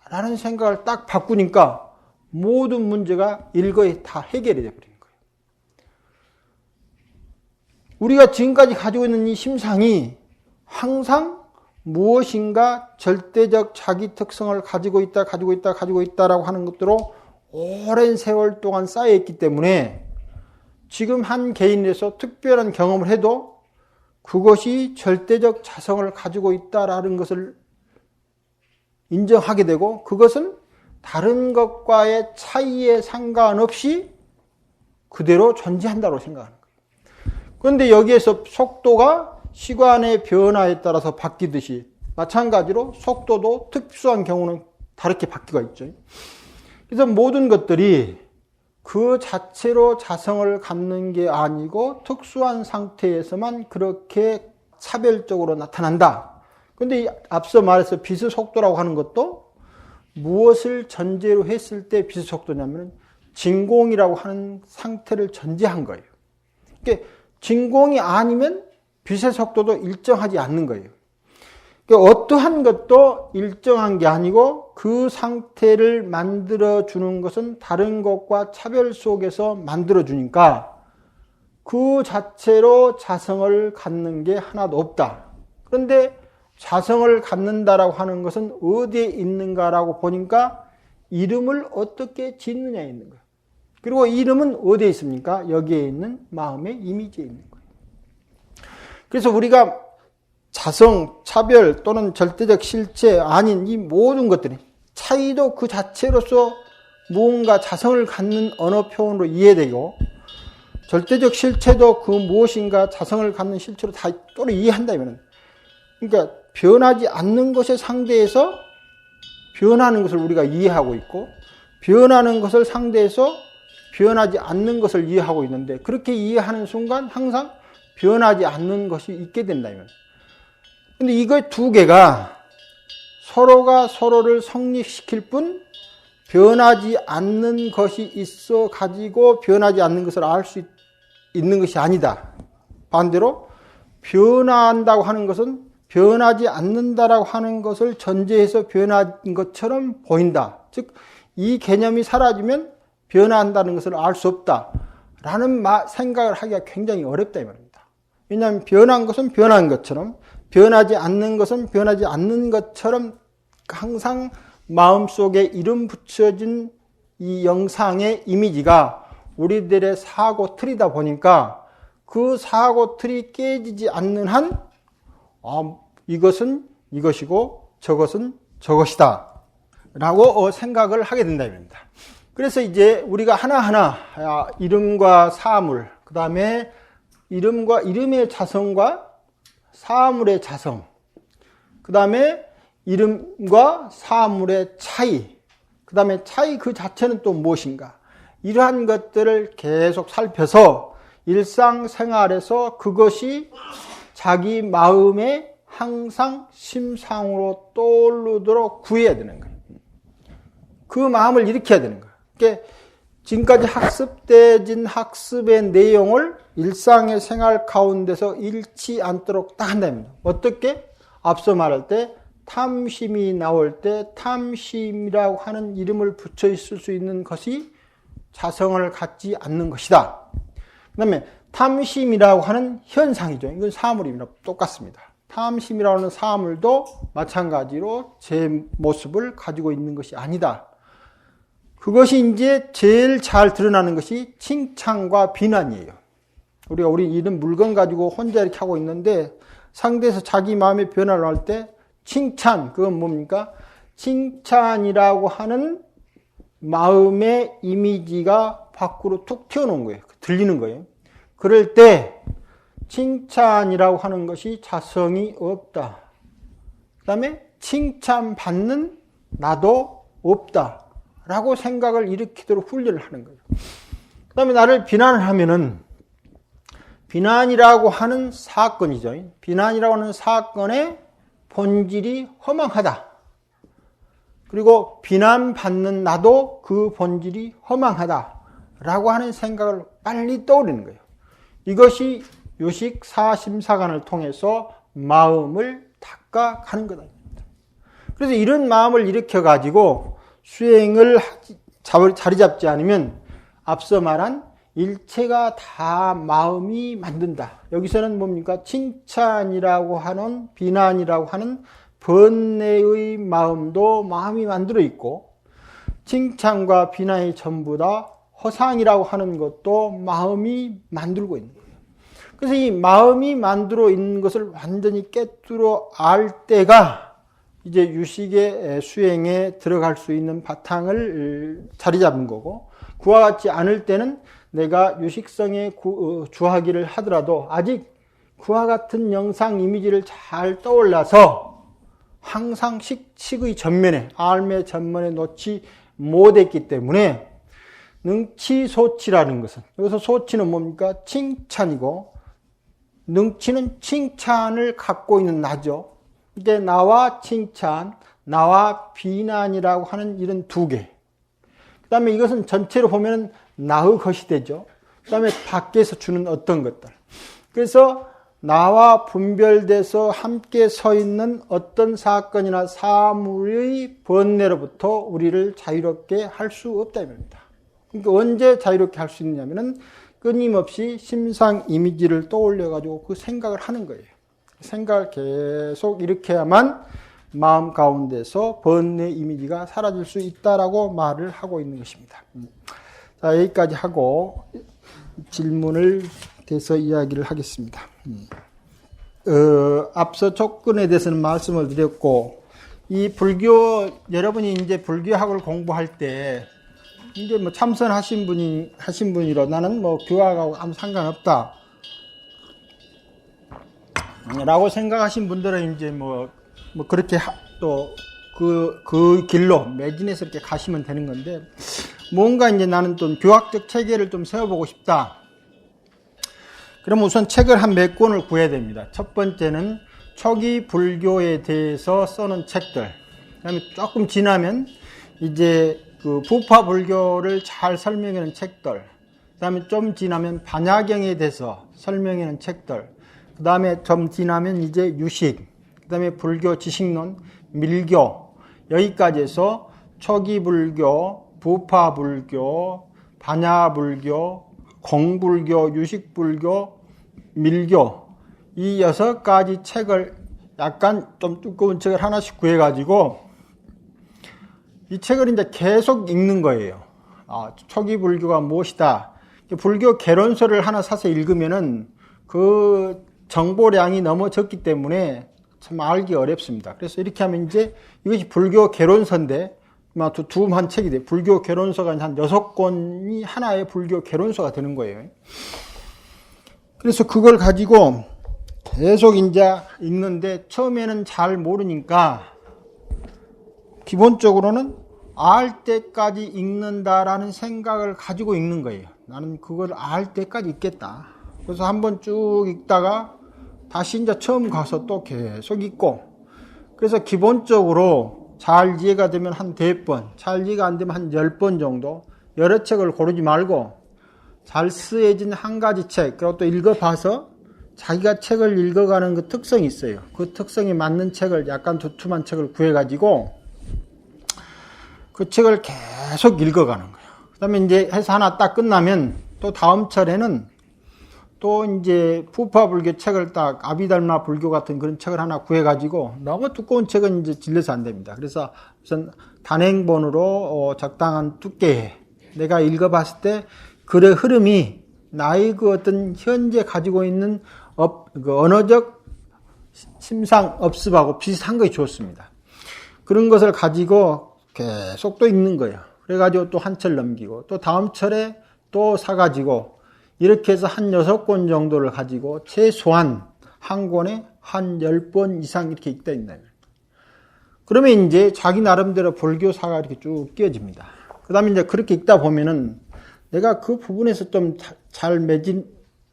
라는 생각을 딱 바꾸니까 모든 문제가 일거에 다 해결이 되어버리는 거예요. 우리가 지금까지 가지고 있는 이 심상이 항상 무엇인가 절대적 자기 특성을 가지고 있다라고 하는 것들로 오랜 세월 동안 쌓여있기 때문에 지금 한 개인에서 특별한 경험을 해도 그것이 절대적 자성을 가지고 있다라는 것을 인정하게 되고 그것은 다른 것과의 차이에 상관없이 그대로 존재한다고 생각하는 거예요. 그런데 여기에서 속도가 시간의 변화에 따라서 바뀌듯이 마찬가지로 속도도 특수한 경우는 다르게 바뀌가 있죠. 그래서 모든 것들이 그 자체로 자성을 갖는 게 아니고 특수한 상태에서만 그렇게 차별적으로 나타난다. 그런데 앞서 말해서 빛의 속도라고 하는 것도 무엇을 전제로 했을 때 빛의 속도냐면 진공이라고 하는 상태를 전제한 거예요. 그러니까 진공이 아니면 빛의 속도도 일정하지 않는 거예요. 그러니까 어떠한 것도 일정한 게 아니고 그 상태를 만들어주는 것은 다른 것과 차별 속에서 만들어주니까 그 자체로 자성을 갖는 게 하나도 없다. 그런데 자성을 갖는다라고 하는 것은 어디에 있는가라고 보니까 이름을 어떻게 짓느냐에 있는 거예요. 그리고 이름은 어디에 있습니까? 여기에 있는 마음의 이미지에 있는 거예요. 그래서 우리가 자성, 차별 또는 절대적 실체 아닌 이 모든 것들이 차이도 그 자체로서 무언가 자성을 갖는 언어 표현으로 이해되고 절대적 실체도 그 무엇인가 자성을 갖는 실체로 다 또로 이해한다면 그러니까 변하지 않는 것에 상대해서 변하는 것을 우리가 이해하고 있고 변하는 것을 상대해서 변하지 않는 것을 이해하고 있는데 그렇게 이해하는 순간 항상 변하지 않는 것이 있게 된다면 근데 이거 두 개가 서로가 서로를 성립시킬 뿐 변하지 않는 것이 있어 가지고 변하지 않는 것을 알 수 있는 것이 아니다. 반대로 변한다고 하는 것은 변하지 않는다라고 하는 것을 전제해서 변한 것처럼 보인다. 즉, 이 개념이 사라지면 변한다는 것을 알 수 없다라는 생각을 하기가 굉장히 어렵다 이 말입니다. 왜냐하면 변한 것은 변한 것처럼 변하지 않는 것은 변하지 않는 것처럼 항상 마음속에 이름 붙여진 이 영상의 이미지가 우리들의 사고 틀이다 보니까 그 사고 틀이 깨지지 않는 한 이것은 이것이고 저것은 저것이다 라고 생각을 하게 된다 입니다. 그래서 이제 우리가 하나하나 이름과 사물, 그 다음에 이름의 자성과 사물의 자성, 그 다음에 이름과 사물의 차이, 그 다음에 차이 그 자체는 또 무엇인가, 이러한 것들을 계속 살펴서 일상생활에서 그것이 자기 마음에 항상 심상으로 떠오르도록 구해야 되는 거예요. 그 마음을 일으켜야 되는 거예요. 그러니까 지금까지 학습되진 학습의 내용을 일상의 생활 가운데서 잃지 않도록 딱 한다입니다. 어떻게? 앞서 말할 때 탐심이 나올 때 탐심이라고 하는 이름을 붙여 있을 수 있는 것이 자성을 갖지 않는 것이다. 그 다음에 탐심이라고 하는 현상이죠. 이건 사물입니다. 똑같습니다. 탐심이라고 하는 사물도 마찬가지로 제 모습을 가지고 있는 것이 아니다. 그것이 이제 제일 잘 드러나는 것이 칭찬과 비난이에요. 우리 이런 물건 가지고 혼자 이렇게 하고 있는데 상대에서 자기 마음의 변화를 할 때 칭찬, 그건 뭡니까? 칭찬이라고 하는 마음의 이미지가 밖으로 툭 튀어나온 거예요. 들리는 거예요. 그럴 때 칭찬이라고 하는 것이 자성이 없다. 그 다음에 칭찬받는 나도 없다. 라고 생각을 일으키도록 훈련을 하는 거예요. 그 다음에 나를 비난을 하면은 비난이라고 하는 사건이죠. 비난이라고 하는 사건의 본질이 허망하다. 그리고 비난받는 나도 그 본질이 허망하다. 라고 하는 생각을 빨리 떠오르는 거예요. 이것이 요식 사심사관을 통해서 마음을 닦아가는 거다. 그래서 이런 마음을 일으켜가지고 수행을 자리 잡지 않으면 앞서 말한 일체가 다 마음이 만든다. 여기서는 뭡니까? 칭찬이라고 하는, 비난이라고 하는 번뇌의 마음도 마음이 만들어 있고, 칭찬과 비난이 전부 다 허상이라고 하는 것도 마음이 만들고 있는 거예요. 그래서 이 마음이 만들어 있는 것을 완전히 깨뜨려 알 때가 이제 유식의 수행에 들어갈 수 있는 바탕을 자리 잡은 거고, 그와 같지 않을 때는 내가 유식성에 주하기를 하더라도 아직 그와 같은 영상 이미지를 잘 떠올라서 항상 식의 전면에, 알매 전면에 놓지 못했기 때문에 능치소치라는 것은, 여기서 소치는 뭡니까? 칭찬이고, 능치는 칭찬을 갖고 있는 나죠. 이게 나와 칭찬, 나와 비난이라고 하는 이런 두 개. 그 다음에 이것은 전체로 보면 나의 것이 되죠. 그 다음에 밖에서 주는 어떤 것들. 그래서 나와 분별돼서 함께 서 있는 어떤 사건이나 사물의 번뇌로부터 우리를 자유롭게 할 수 없다 이 말입니다. 그러니까 언제 자유롭게 할 수 있냐면은 끊임없이 심상 이미지를 떠올려 가지고 그 생각을 하는 거예요. 생각을 계속 일으켜야만 마음 가운데서 번뇌 이미지가 사라질 수 있다라고 말을 하고 있는 것입니다. 자, 여기까지 하고 질문을 대해서 이야기를 하겠습니다. 앞서 촉근에 대해서는 말씀을 드렸고, 이 불교, 여러분이 이제 불교학을 공부할 때 이제 뭐 참선하신 분이로 나는 뭐 교학하고 아무 상관없다 라고 생각하신 분들은 이제 뭐 그렇게 또 그 길로 매진해서 이렇게 가시면 되는 건데, 뭔가 이제 나는 좀 교학적 체계를 좀 세워보고 싶다. 그럼 우선 책을 한 몇 권을 구해야 됩니다. 첫 번째는 초기 불교에 대해서 써놓은 책들. 그 다음에 조금 지나면 이제 그 부파 불교를 잘 설명하는 책들. 그 다음에 좀 지나면 반야경에 대해서 설명하는 책들. 그 다음에 좀 지나면 이제 유식. 그 다음에 불교 지식론, 밀교. 여기까지 해서 초기 불교, 부파 불교, 반야 불교, 공불교, 유식불교, 밀교, 이 6가지 책을 약간 좀 두꺼운 책을 하나씩 구해가지고 이 책을 이제 계속 읽는 거예요. 초기 불교가 무엇이다. 불교 개론서를 하나 사서 읽으면은 그 정보량이 너무 적기 때문에 참 알기 어렵습니다. 그래서 이렇게 하면 이제 이것이 불교 개론서인데 두한 책이 돼. 불교 개론서가 한 6권이 하나의 불교 개론서가 되는 거예요. 그래서 그걸 가지고 계속 이제 읽는데 처음에는 잘 모르니까 기본적으로는 알 때까지 읽는다라는 생각을 가지고 읽는 거예요. 나는 그걸 알 때까지 읽겠다. 그래서 한번 쭉 읽다가 다시 이제 처음 가서 또 계속 읽고, 그래서 기본적으로 잘 이해가 되면 한 4번, 잘 이해가 안 되면 한 10번 정도, 여러 책을 고르지 말고 잘 쓰여진 한 가지 책, 그리고 또 읽어봐서 자기가 책을 읽어가는 그 특성이 있어요. 그 특성에 맞는 책을, 약간 두툼한 책을 구해가지고 그 책을 계속 읽어가는 거예요. 그 다음에 이제 해서 하나 딱 끝나면 또 다음 철에는 또 이제 부파불교 책을 딱 아비달마 불교 같은 그런 책을 하나 구해가지고, 너무 두꺼운 책은 이제 질려서 안 됩니다. 그래서 우선 단행본으로 적당한 두께에 내가 읽어봤을 때 글의 흐름이 나의 그 어떤 현재 가지고 있는 그 언어적 심상 업습하고 비슷한 것이 좋습니다. 그런 것을 가지고 계속 또 읽는 거예요. 그래가지고 또 한 철 넘기고 또 다음 철에 또 사가지고 이렇게 해서 한 6권 정도를 가지고 최소한 한 권에 한 10번 이상 이렇게 읽다 있나요? 그러면 이제 자기 나름대로 불교사가 이렇게 쭉 끼어집니다. 그 다음에 이제 그렇게 읽다 보면은 내가 그 부분에서 좀 잘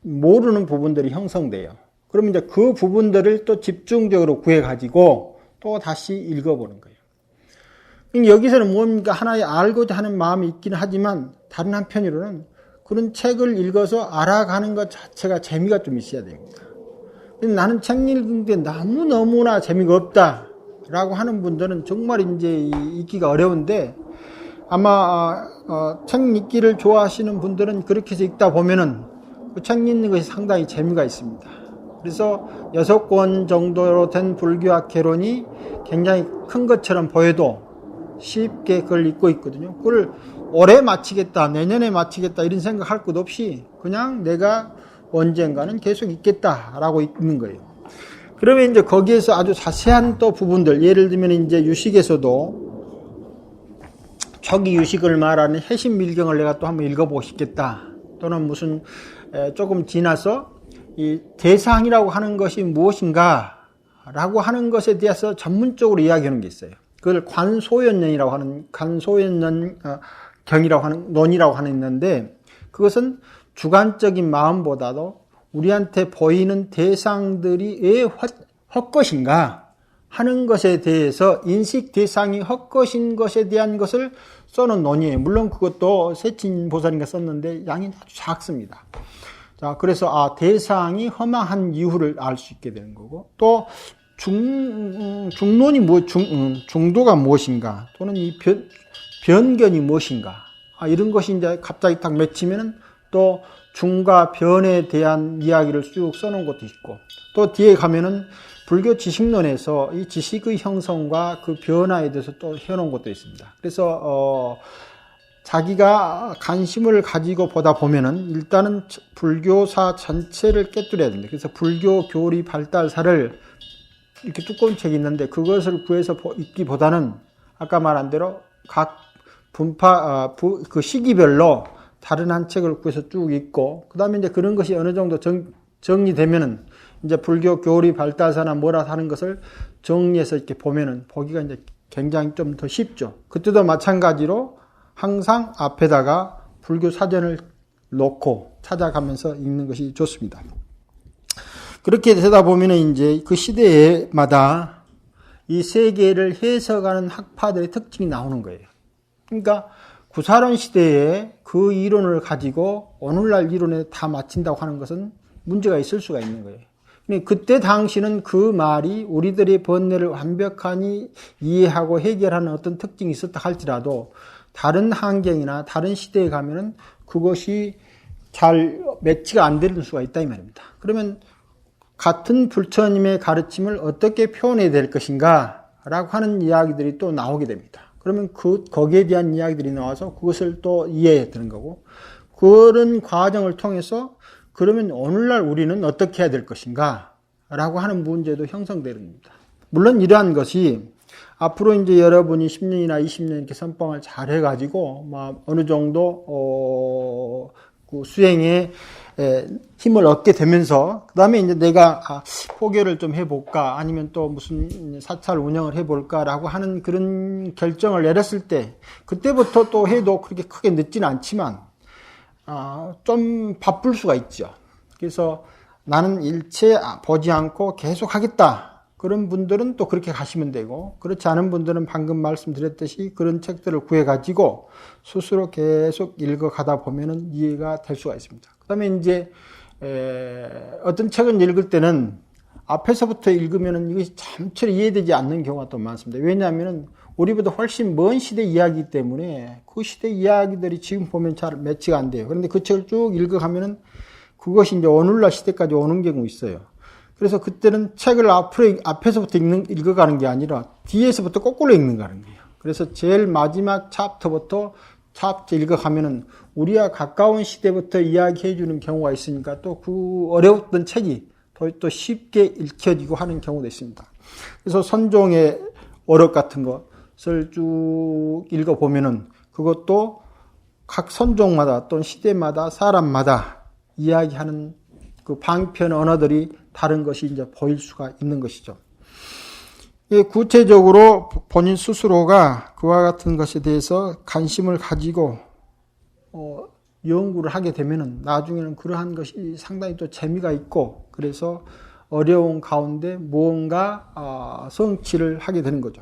모르는 부분들이 형성돼요. 그러면 이제 그 부분들을 또 집중적으로 구해가지고 또 다시 읽어보는 거예요. 여기서는 뭡니까? 하나의 알고자 하는 마음이 있기는 하지만 다른 한편으로는 그런 책을 읽어서 알아가는 것 자체가 재미가 좀 있어야 됩니다. 나는 책 읽는데 너무나 재미가 없다라고 하는 분들은 정말 이제 읽기가 어려운데, 아마 책 읽기를 좋아하시는 분들은 그렇게 해서 읽다 보면은 그 책 읽는 것이 상당히 재미가 있습니다. 그래서 6권 정도로 된 불교학 개론이 굉장히 큰 것처럼 보여도 쉽게 그걸 읽고 있거든요. 그걸 올해 마치겠다, 내년에 마치겠다 이런 생각할 것 없이 그냥 내가 언젠가는 계속 읽겠다라고 읽는 거예요. 그러면 이제 거기에서 아주 자세한 또 부분들, 예를 들면 이제 유식에서도 초기 유식을 말하는 해심밀경을 내가 또 한번 읽어보고 싶겠다. 또는 무슨 조금 지나서 이 대상이라고 하는 것이 무엇인가 라고 하는 것에 대해서 전문적으로 이야기하는 게 있어요. 그걸 관소연령이라고 하는, 관소연령 경이라고 하는, 논이라고 하는 있는데, 그것은 주관적인 마음보다도 우리한테 보이는 대상들이 왜 헛것인가 하는 것에 대해서 인식 대상이 헛것인 것에 대한 것을 써놓은 논이에요. 물론 그것도 세친보살인가 썼는데 양이 아주 작습니다. 자, 그래서 대상이 허망한 이유를 알 수 있게 되는 거고, 또 중론이 중도가 무엇인가, 또는 이 변견이 무엇인가, 이런 것이 이제 갑자기 딱 맺히면은 또 중과 변에 대한 이야기를 쭉 써놓은 것도 있고, 또 뒤에 가면은 불교 지식론에서 이 지식의 형성과 그 변화에 대해서 또 해놓은 것도 있습니다. 그래서 자기가 관심을 가지고 보다 보면은 일단은 불교사 전체를 꿰뚫어야 됩니다. 그래서 불교 교리 발달사를 이렇게 두꺼운 책이 있는데 그것을 구해서 읽기보다는 아까 말한 대로 각 분파 그 시기별로 다른 한 책을 구해서 쭉 읽고, 그 다음에 이제 그런 것이 어느 정도 정리되면은 이제 불교 교리 발달사나 뭐라 하는 것을 정리해서 이렇게 보면은 보기가 이제 굉장히 좀 더 쉽죠. 그때도 마찬가지로 항상 앞에다가 불교 사전을 놓고 찾아가면서 읽는 것이 좋습니다. 그렇게 되다 보면은 이제 그 시대마다 이 세계를 해석하는 학파들의 특징이 나오는 거예요. 그러니까 구사론 시대에 그 이론을 가지고 오늘날 이론에 다 맞춘다고 하는 것은 문제가 있을 수가 있는 거예요. 그때 당시는 그 말이 우리들의 번뇌를 완벽하니 이해하고 해결하는 어떤 특징이 있었다 할지라도 다른 환경이나 다른 시대에 가면은 그것이 잘 매치가 안 되는 수가 있다 이 말입니다. 그러면 같은 부처님의 가르침을 어떻게 표현해야 될 것인가 라고 하는 이야기들이 또 나오게 됩니다. 그러면 거기에 대한 이야기들이 나와서 그것을 또 이해해야 되는 거고, 그런 과정을 통해서 그러면 오늘날 우리는 어떻게 해야 될 것인가 라고 하는 문제도 형성되는 겁니다. 물론 이러한 것이 앞으로 이제 여러분이 10년이나 20년 이렇게 선방을 잘 해가지고 어느 정도 그 수행에 힘을 얻게 되면서 그 다음에 이제 내가 포교를 좀 해볼까 아니면 또 무슨 사찰 운영을 해볼까라고 하는 그런 결정을 내렸을 때 그때부터 또 해도 그렇게 크게 늦지는 않지만 좀 바쁠 수가 있죠. 그래서 나는 일체 보지 않고 계속 하겠다. 그런 분들은 또 그렇게 가시면 되고, 그렇지 않은 분들은 방금 말씀드렸듯이 그런 책들을 구해가지고 스스로 계속 읽어가다 보면은 이해가 될 수가 있습니다. 그 다음에 이제, 어떤 책을 읽을 때는 앞에서부터 읽으면은 이것이 참철 이해되지 않는 경우가 또 많습니다. 왜냐하면은 우리보다 훨씬 먼 시대 이야기이기 때문에 그 시대 이야기들이 지금 보면 잘 매치가 안 돼요. 그런데 그 책을 쭉 읽어가면은 그것이 이제 오늘날 시대까지 오는 경우 있어요. 그래서 그때는 책을 앞에서부터 읽어가는 게 아니라 뒤에서부터 거꾸로 읽는다는 거예요. 그래서 제일 마지막 챕터부터 챕터 읽어가면은 우리와 가까운 시대부터 이야기해 주는 경우가 있으니까 또 그 어려웠던 책이 또 쉽게 읽혀지고 하는 경우도 있습니다. 그래서 선종의 어록 같은 것을 쭉 읽어보면은 그것도 각 선종마다 또는 시대마다 사람마다 이야기하는 그 방편 언어들이 다른 것이 이제 보일 수가 있는 것이죠. 구체적으로 본인 스스로가 그와 같은 것에 대해서 관심을 가지고 연구를 하게 되면은 나중에는 그러한 것이 상당히 또 재미가 있고 그래서 어려운 가운데 무언가 성취를 하게 되는 거죠.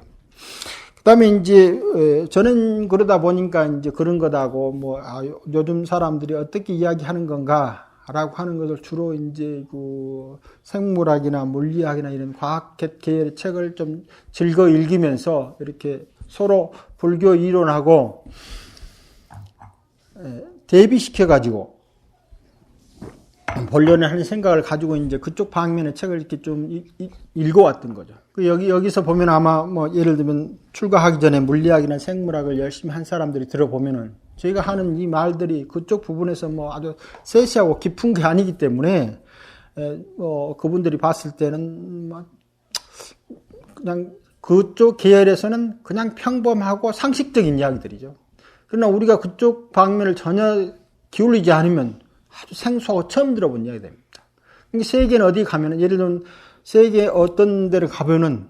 그다음에 이제 저는 그러다 보니까 이제 그런 거다고 요즘 사람들이 어떻게 이야기하는 건가? 라고 하는 것을 주로 이제 그 생물학이나 물리학이나 이런 과학 계열의 책을 좀 즐겨 읽으면서 이렇게 서로 불교 이론하고 대비시켜가지고 본론에 하는 생각을 가지고 이제 그쪽 방면의 책을 이렇게 좀 읽어왔던 거죠. 여기서 보면 아마 뭐 예를 들면 출가하기 전에 물리학이나 생물학을 열심히 한 사람들이 들어보면은 저희가 하는 이 말들이 그쪽 부분에서 뭐 아주 세시하고 깊은 게 아니기 때문에 그분들이 봤을 때는 뭐 그냥 그쪽 계열에서는 그냥 평범하고 상식적인 이야기들이죠. 그러나 우리가 그쪽 방면을 전혀 기울이지 않으면 아주 생소하고 처음 들어본 이야기 됩니다. 세계는 어디 가면은, 예를 들면 세계 어떤 데를 가면은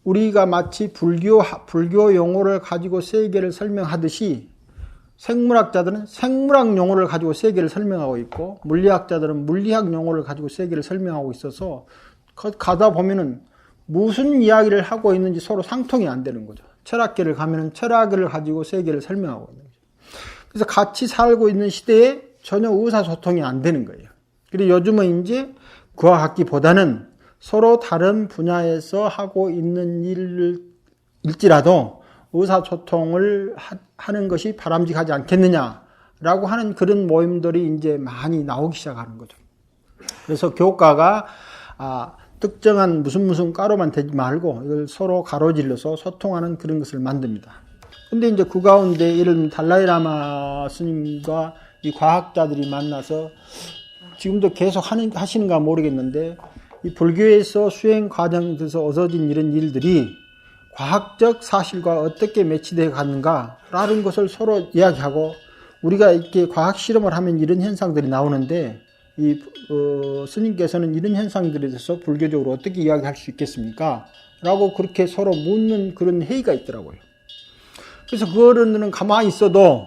우리가 마치 불교 용어를 가지고 세계를 설명하듯이 생물학자들은 생물학 용어를 가지고 세계를 설명하고 있고 물리학자들은 물리학 용어를 가지고 세계를 설명하고 있어서 가다 보면은 무슨 이야기를 하고 있는지 서로 상통이 안 되는 거죠. 철학계를 가면은 철학을 가지고 세계를 설명하고 있는 거죠. 그래서 같이 살고 있는 시대에 전혀 의사소통이 안 되는 거예요. 그리고 요즘은 이제 과학기보다는 서로 다른 분야에서 하고 있는 일지라도 의사소통을 하는 것이 바람직하지 않겠느냐라고 하는 그런 모임들이 이제 많이 나오기 시작하는 거죠. 그래서 교과가 특정한 무슨 가로만 대지 말고 이걸 서로 가로질러서 소통하는 그런 것을 만듭니다. 근데 이제 그 가운데 예를 들면 달라이라마 스님과 이 과학자들이 만나서 지금도 계속 하시는가 모르겠는데 이 불교에서 수행 과정에서 얻어진 이런 일들이 과학적 사실과 어떻게 매치되어 가는가라는 것을 서로 이야기하고 우리가 이렇게 과학 실험을 하면 이런 현상들이 나오는데 이 스님께서는 이런 현상들에 대해서 불교적으로 어떻게 이야기할 수 있겠습니까? 라고 그렇게 서로 묻는 그런 회의가 있더라고요. 그래서 그거는 가만히 있어도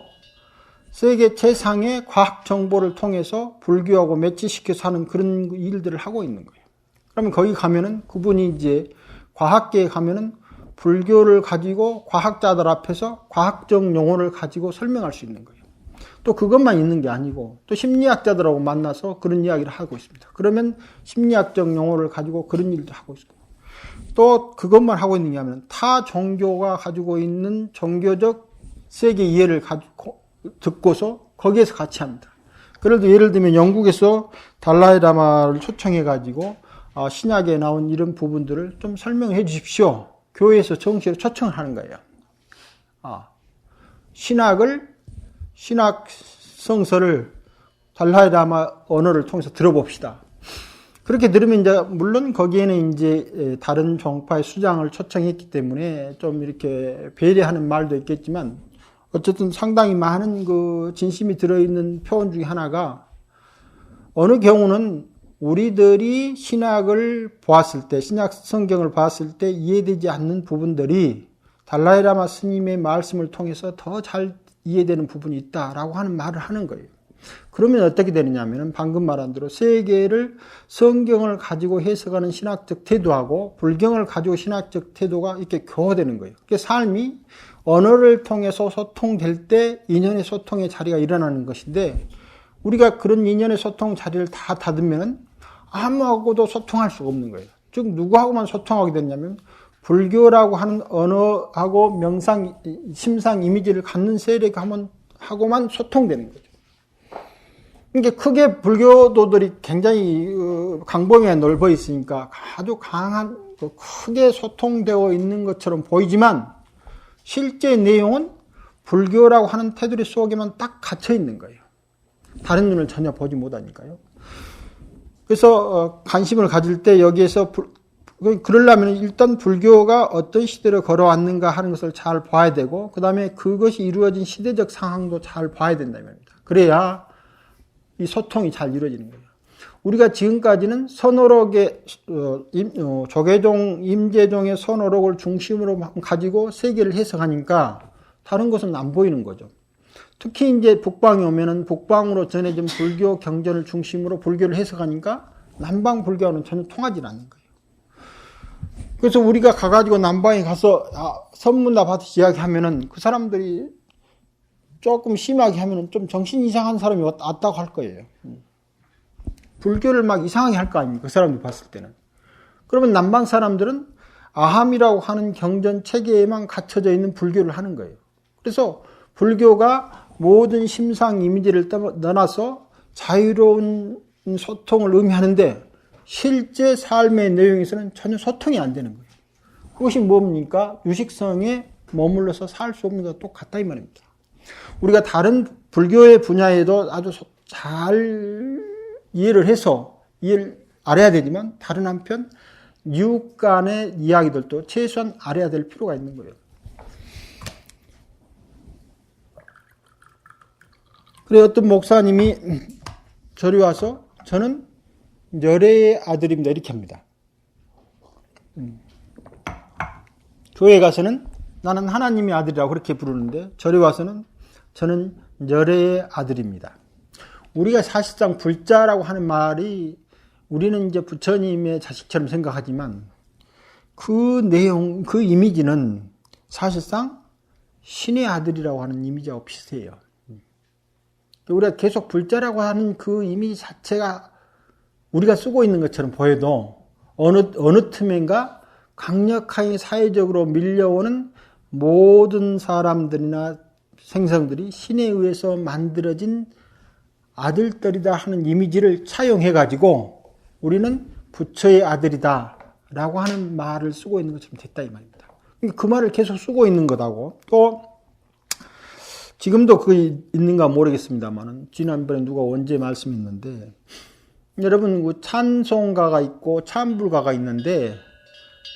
세계 최상의 과학 정보를 통해서 불교하고 매치시켜서 하는 그런 일들을 하고 있는 거예요. 그러면 거기 가면은 그분이 이제 과학계에 가면은 불교를 가지고 과학자들 앞에서 과학적 용어를 가지고 설명할 수 있는 거예요. 또 그것만 있는 게 아니고 또 심리학자들하고 만나서 그런 이야기를 하고 있습니다. 그러면 심리학적 용어를 가지고 그런 일도 하고 있습니다. 또 그것만 하고 있는 게 아니면 타 종교가 가지고 있는 종교적 세계 이해를 가지고 듣고서 거기에서 같이 합니다. 그래도 예를 들면 영국에서 달라이라마를 초청해 가지고 신약에 나온 이런 부분들을 좀 설명해 주십시오. 교회에서 정식으로 초청을 하는 거예요. 신학 성서를 달라이라마 언어를 통해서 들어봅시다. 그렇게 들으면 이제 물론 거기에는 이제 다른 종파의 수장을 초청했기 때문에 좀 이렇게 배려하는 말도 있겠지만 어쨌든 상당히 많은 그 진심이 들어있는 표현 중에 하나가 어느 경우는 우리들이 신학을 보았을 때, 신약 성경을 봤을 때 이해되지 않는 부분들이 달라이라마 스님의 말씀을 통해서 더 잘 이해되는 부분이 있다라고 하는 말을 하는 거예요. 그러면 어떻게 되느냐 하면 방금 말한 대로 세계를 성경을 가지고 해석하는 신학적 태도하고 불경을 가지고 신학적 태도가 이렇게 교화되는 거예요. 그러니까 삶이 언어를 통해서 소통될 때 인연의 소통의 자리가 일어나는 것인데 우리가 그런 인연의 소통 자리를 다 닫으면 아무하고도 소통할 수가 없는 거예요. 즉 누구하고만 소통하게 됐냐면 불교라고 하는 언어하고 명상, 심상 이미지를 갖는 세력하고만 소통되는 거죠. 그러니까 크게 불교도들이 굉장히 강범위가 넓어 있으니까 아주 강한 크게 소통되어 있는 것처럼 보이지만 실제 내용은 불교라고 하는 테두리 속에만 딱 갇혀 있는 거예요. 다른 눈을 전혀 보지 못하니까요. 그래서 관심을 가질 때 여기에서 그러려면 일단 불교가 어떤 시대를 걸어왔는가 하는 것을 잘 봐야 되고 그 다음에 그것이 이루어진 시대적 상황도 잘 봐야 된다는 말입니다. 그래야 이 소통이 잘 이루어지는 거예요. 우리가 지금까지는 선어록의 조계종, 임재종의 선어록을 중심으로 가지고 세계를 해석하니까 다른 것은 안 보이는 거죠. 특히 이제 북방에 오면은 북방으로 전해진 불교 경전을 중심으로 불교를 해석하니까 남방 불교와는 전혀 통하지 않는 거예요. 그래서 우리가 가가지고 남방에 가서 선문답 하듯이 이야기하면은 그 사람들이 조금 심하게 하면은 좀 정신 이상한 사람이 왔다고 할 거예요. 불교를 막 이상하게 할 거 아닙니까? 그 사람들 봤을 때는. 그러면 남방 사람들은 아함이라고 하는 경전 체계에만 갇혀져 있는 불교를 하는 거예요. 그래서 불교가 모든 심상 이미지를 떠나서 자유로운 소통을 의미하는데 실제 삶의 내용에서는 전혀 소통이 안 되는 거예요. 그것이 뭡니까? 유식성에 머물러서 살 수 없는 것과 똑같다 이 말입니다. 우리가 다른 불교의 분야에도 아주 잘 이해를 해서 이해를 알아야 되지만 다른 한편 육 간의 이야기들도 최소한 알아야 될 필요가 있는 거예요. 그래 어떤 목사님이 저리 와서 저는 열애의 아들입니다 이렇게 합니다. 교회 가서는 나는 하나님의 아들이라고 그렇게 부르는데 저리 와서는 저는 열애의 아들입니다. 우리가 사실상 불자라고 하는 말이 우리는 이제 부처님의 자식처럼 생각하지만 그 내용, 그 이미지는 사실상 신의 아들이라고 하는 이미지하고 비슷해요. 우리가 계속 불자라고 하는 그 이미지 자체가 우리가 쓰고 있는 것처럼 보여도 어느 틈엔가 강력하게 사회적으로 밀려오는 모든 사람들이나 생성들이 신에 의해서 만들어진 아들들이다 하는 이미지를 차용해가지고 우리는 부처의 아들이다 라고 하는 말을 쓰고 있는 것처럼 됐다 이 말입니다. 그 말을 계속 쓰고 있는 것하고 또 지금도 그게 있는가 모르겠습니다만 지난번에 누가 언제 말씀했는데 여러분 그 찬송가가 있고 찬불가가 있는데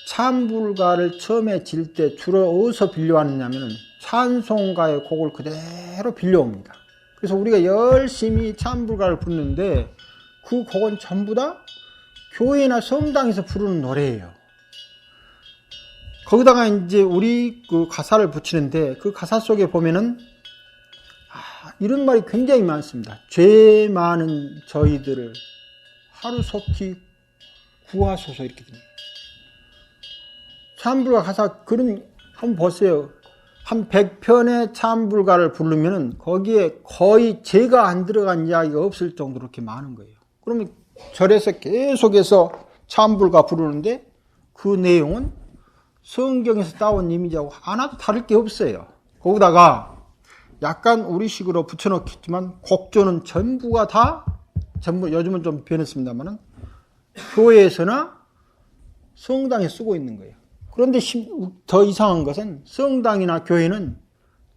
찬불가를 처음에 질 때 주로 어디서 빌려왔느냐면 찬송가의 곡을 그대로 빌려옵니다. 그래서 우리가 열심히 찬불가를 부르는데 그 곡은 전부 다 교회나 성당에서 부르는 노래예요. 거기다가 이제 우리 그 가사를 붙이는데 그 가사 속에 보면은 이런 말이 굉장히 많습니다. 죄 많은 저희들을 하루속히 구하소서 이렇게 됩니다. 찬불가 가사 그런 한번 보세요. 한 100편의 찬불가를 부르면은 거기에 거의 죄가 안 들어간 이야기가 없을 정도로 이렇게 많은 거예요. 그러면 절에서 계속해서 찬불가 부르는데 그 내용은 성경에서 따온 이미지하고 하나도 다를 게 없어요. 거기다가 약간 우리식으로 붙여놓겠지만 곡조는 전부가 다 요즘은 좀 변했습니다만은 교회에서나 성당에 쓰고 있는 거예요. 그런데 더 이상한 것은 성당이나 교회는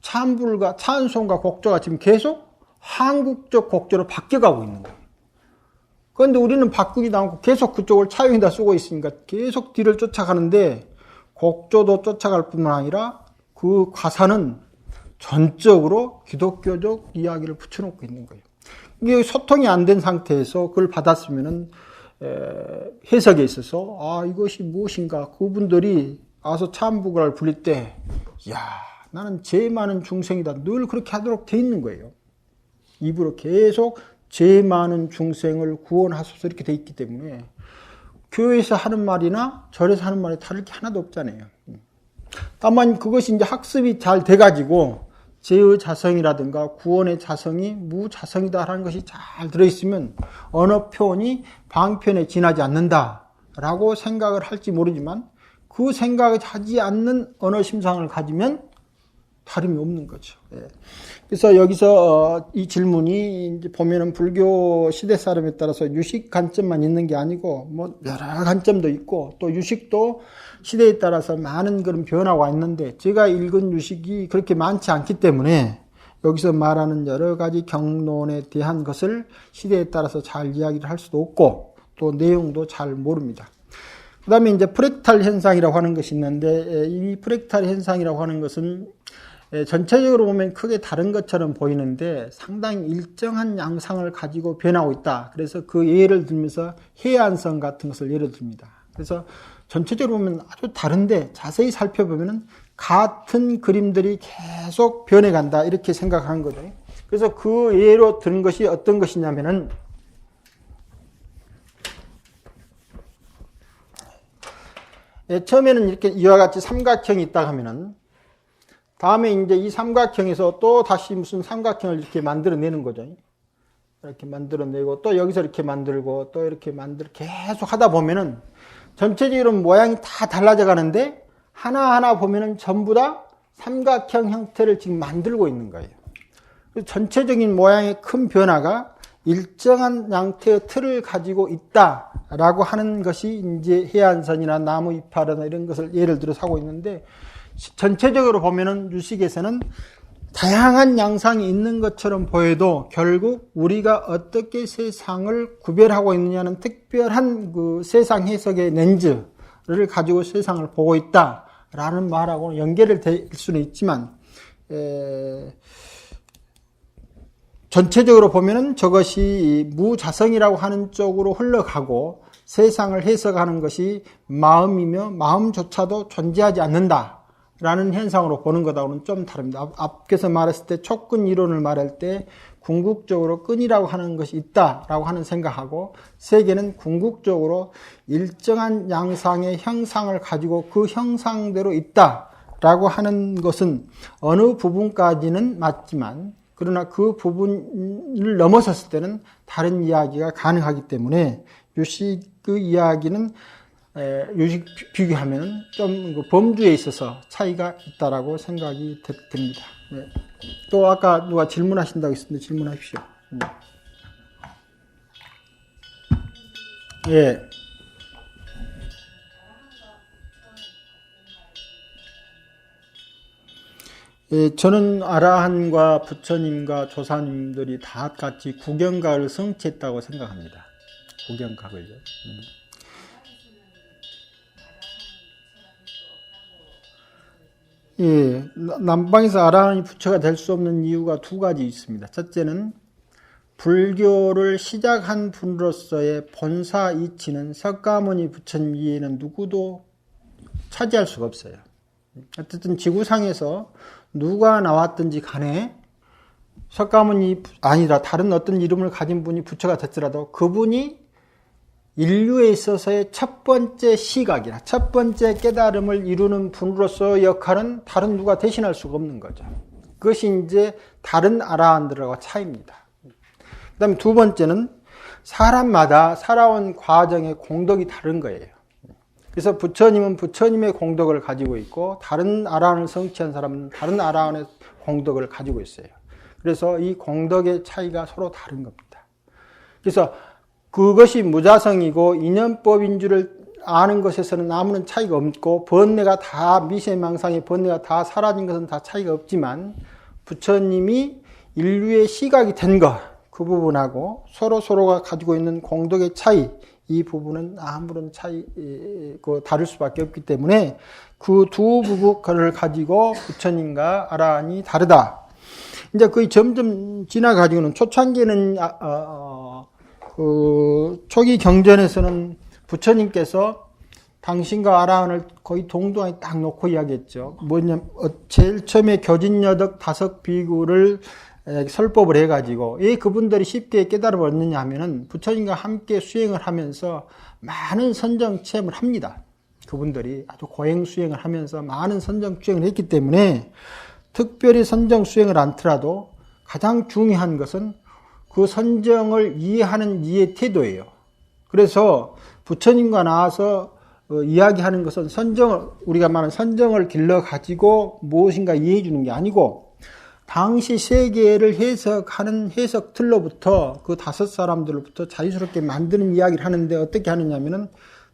찬불과 찬송과 곡조가 지금 계속 한국적 곡조로 바뀌어가고 있는 거예요. 그런데 우리는 바꾸지도 않고 계속 그쪽을 차용에다 쓰고 있으니까 계속 뒤를 쫓아가는데 곡조도 쫓아갈 뿐만 아니라 그 가사는 전적으로 기독교적 이야기를 붙여놓고 있는 거예요. 이게 소통이 안 된 상태에서 그걸 받았으면은 해석에 있어서 이것이 무엇인가 그분들이 와서 찬불가를 부릴 때 나는 죄 많은 중생이다 늘 그렇게 하도록 돼 있는 거예요. 입으로 계속 죄 많은 중생을 구원하소서 이렇게 돼 있기 때문에 교회에서 하는 말이나 절에서 하는 말이 다를 게 하나도 없잖아요. 다만 그것이 이제 학습이 잘 돼가지고 죄의 자성이라든가 구원의 자성이 무자성이다라는 것이 잘 들어있으면 어느 표현이 방편에 지나지 않는다라고 생각을 할지 모르지만 그 생각을 하지 않는 언어 심상을 가지면 다름이 없는 거죠. 그래서 여기서 이 질문이 이제 보면은 불교 시대 사람에 따라서 유식 관점만 있는 게 아니고 뭐 여러 관점도 있고 또 유식도 시대에 따라서 많은 그런 변화가 있는데 제가 읽은 유식이 그렇게 많지 않기 때문에 여기서 말하는 여러 가지 경론에 대한 것을 시대에 따라서 잘 이야기를 할 수도 없고 또 내용도 잘 모릅니다. 그 다음에 이제 프랙탈 현상이라고 하는 것이 있는데 이 프랙탈 현상이라고 하는 것은 전체적으로 보면 크게 다른 것처럼 보이는데 상당히 일정한 양상을 가지고 변하고 있다. 그래서 그 예를 들면서 해안선 같은 것을 예를 듭니다. 그래서 전체적으로 보면 아주 다른데 자세히 살펴보면 같은 그림들이 계속 변해간다 이렇게 생각한 거죠. 그래서 그 예로 든 것이 어떤 것이냐면은 처음에는 이렇게 이와 같이 삼각형이 있다 하면은 다음에 이제 이 삼각형에서 또 다시 무슨 삼각형을 이렇게 만들어내는 거죠. 이렇게 만들어내고 또 여기서 이렇게 만들고 또 이렇게 계속 하다 보면은 전체적으로 모양이 다 달라져 가는데 하나하나 보면은 전부 다 삼각형 형태를 지금 만들고 있는 거예요. 전체적인 모양의 큰 변화가 일정한 양태의 틀을 가지고 있다라고 하는 것이 이제 해안선이나 나무 이파라나 이런 것을 예를 들어서 하고 있는데, 전체적으로 보면은 유식에서는 다양한 양상이 있는 것처럼 보여도 결국 우리가 어떻게 세상을 구별하고 있느냐는 특별한 그 세상 해석의 렌즈를 가지고 세상을 보고 있다라는 말하고 연결이 될 수는 있지만, 전체적으로 보면은 저것이 무자성이라고 하는 쪽으로 흘러가고 세상을 해석하는 것이 마음이며 마음조차도 존재하지 않는다라는 현상으로 보는 것하고는 좀 다릅니다. 앞에서 말했을 때 촉근 이론을 말할 때 궁극적으로 끈이라고 하는 것이 있다라고 하는 생각하고, 세계는 궁극적으로 일정한 양상의 형상을 가지고 그 형상대로 있다라고 하는 것은 어느 부분까지는 맞지만, 그러나 그 부분을 넘어섰을 때는 다른 이야기가 가능하기 때문에 유식의 이야기는 유식 비교하면 좀 범주에 있어서 차이가 있다라고 생각이 됩니다. 네. 또 아까 누가 질문하신다고 했는데 질문하십시오. 예. 예, 저는 아라한과 부처님과 조사님들이 다 같이 구경각을 성취했다고 생각합니다. 구경각을요. 예, 남방에서 아라한이 부처가 될 수 없는 이유가 두 가지 있습니다. 첫째는 불교를 시작한 분으로서의 본사 이치는 석가모니 부처님 이외에는 누구도 차지할 수가 없어요. 어쨌든 지구상에서 누가 나왔든지 간에 석가모니 아니라 다른 어떤 이름을 가진 분이 부처가 됐더라도 그분이 인류에 있어서의 첫 번째 시각이나 첫 번째 깨달음을 이루는 분으로서의 역할은 다른 누가 대신할 수가 없는 거죠. 그것이 이제 다른 아라한들하고 차이입니다. 그 다음에 두 번째는 사람마다 살아온 과정의 공덕이 다른 거예요. 그래서 부처님은 부처님의 공덕을 가지고 있고 다른 아라한을 성취한 사람은 다른 아라한의 공덕을 가지고 있어요. 그래서 이 공덕의 차이가 서로 다른 겁니다. 그래서 그것이 무자성이고 인연법인 줄을 아는 것에서는 아무런 차이가 없고 번뇌가 다 미세망상의 번뇌가 다 사라진 것은 다 차이가 없지만 부처님이 인류의 시각이 된 것, 그 부분하고 서로가 가지고 있는 공덕의 차이, 이 부분은 아무런 다를 수밖에 없기 때문에 그 두 부분을 가지고 부처님과 아라한이 다르다. 이제 거의 점점 지나가지고는 초창기에는 초기 경전에서는 부처님께서 당신과 아라한을 거의 동등하게 딱 놓고 이야기했죠. 뭐냐면 제일 처음에 교진여덕 5 비구를 설법을 해가지고 왜 그분들이 쉽게 깨달음을 얻느냐 하면은 부처님과 함께 수행을 하면서 많은 선정 체험을 합니다. 그분들이 아주 고행 수행을 하면서 많은 선정 수행을 했기 때문에 특별히 선정 수행을 않더라도 가장 중요한 것은 그 선정을 이해하는 이해 태도예요. 그래서 부처님과 나와서 이야기하는 것은 우리가 말하는 선정을 길러가지고 무엇인가 이해해 주는 게 아니고 당시 세계를 해석하는 해석틀로부터 그 5 사람들로부터 자유스럽게 만드는 이야기를 하는데 어떻게 하느냐면은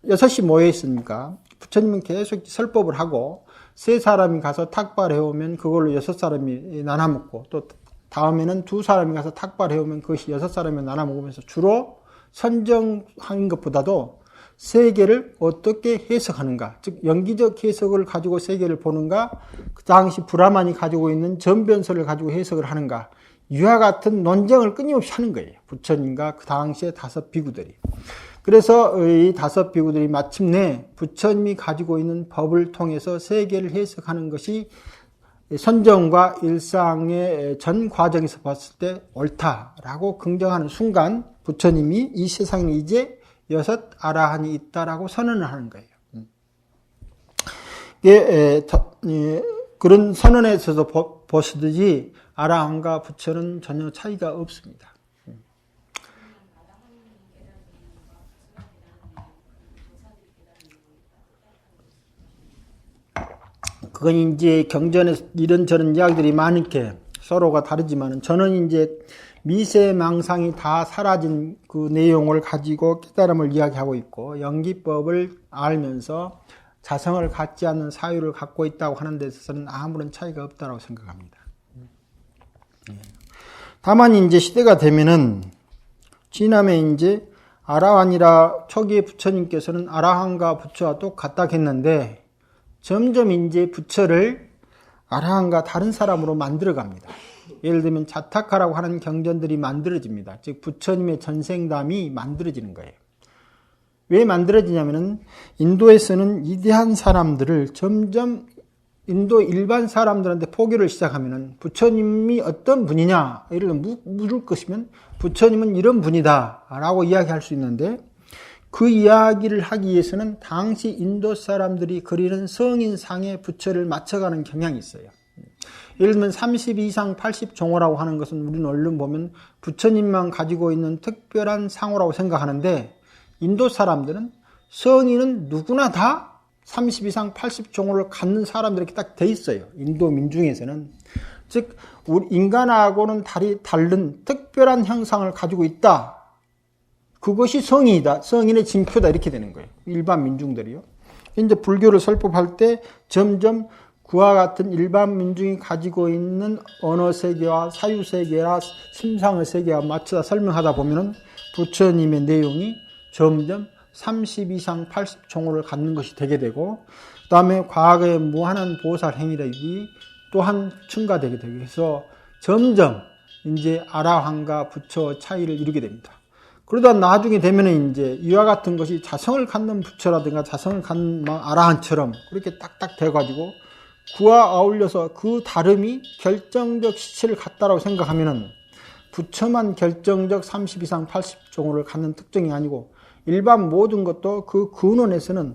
6이 모여 있으니까 부처님은 계속 설법을 하고 3 사람이 가서 탁발해 오면 그걸로 6 사람이 나눠 먹고 또 다음에는 2 사람이 가서 탁발해 오면 그것이 6 사람이 나눠 먹으면서 주로 선정한 것보다도 세계를 어떻게 해석하는가, 즉 연기적 해석을 가지고 세계를 보는가, 그 당시 브라만이 가지고 있는 전변설을 가지고 해석을 하는가, 이와 같은 논쟁을 끊임없이 하는 거예요. 부처님과 그 당시의 5 비구들이. 그래서 이 5 비구들이 마침내 부처님이 가지고 있는 법을 통해서 세계를 해석하는 것이 선정과 일상의 전 과정에서 봤을 때 옳다라고 긍정하는 순간 부처님이 이 세상에 이제 6 아라한이 있다라고 선언을 하는 거예요. 그런 선언에서도 보시듯이 아라한과 부처는 전혀 차이가 없습니다. 그건 이제 경전에서 이런저런 이야기들이 많게 서로가 다르지만은 저는 이제 미세망상이 다 사라진 그 내용을 가지고 깨달음을 이야기하고 있고 연기법을 알면서 자성을 갖지 않는 사유를 갖고 있다고 하는 데 있어서는 아무런 차이가 없다고 생각합니다. 다만 이제 시대가 되면은 지남에 이제 아라한이라 초기에 부처님께서는 아라한과 부처와 똑같다 했는데 점점 이제 부처를 아라한과 다른 사람으로 만들어 갑니다. 예를 들면 자타카라고 하는 경전들이 만들어집니다. 즉 부처님의 전생담이 만들어지는 거예요. 왜 만들어지냐면은 인도에서는 위대한 사람들을 점점 인도 일반 사람들한테 포교를 시작하면은 부처님이 어떤 분이냐 이를 물을 것이면 부처님은 이런 분이다 라고 이야기할 수 있는데 그 이야기를 하기 위해서는 당시 인도 사람들이 그리는 성인상의 부처를 맞춰가는 경향이 있어요. 예를 들면 32상 80종호라고 하는 것은 우리는 얼른 보면 부처님만 가지고 있는 특별한 상호라고 생각하는데 인도 사람들은 성인은 누구나 다 32상 80종호를 갖는 사람들에게 딱 돼 있어요. 인도 민중에서는. 즉 우리 인간하고는 다른 특별한 형상을 가지고 있다. 그것이 성인이다. 성인의 징표다. 이렇게 되는 거예요. 일반 민중들이요. 이제 불교를 설법할 때 점점 그와 같은 일반 민중이 가지고 있는 언어 세계와 사유 세계와 심상의 세계와 맞춰서 설명하다 보면은 부처님의 내용이 점점 32상 80종호를 갖는 것이 되게 되고 그 다음에 과거의 무한한 보살 행위력이 또한 첨가되게 되고 해서 점점 이제 아라한과 부처 차이를 이루게 됩니다. 그러다 나중에 되면은 이제 이와 같은 것이 자성을 갖는 부처라든가 자성을 갖는 아라한처럼 그렇게 딱딱 돼가지고 그와 아울려서 그 다름이 결정적 시체를 갖다라고 생각하면은 부처만 결정적 32상 80종호를 갖는 특징이 아니고 일반 모든 것도 그 근원에서는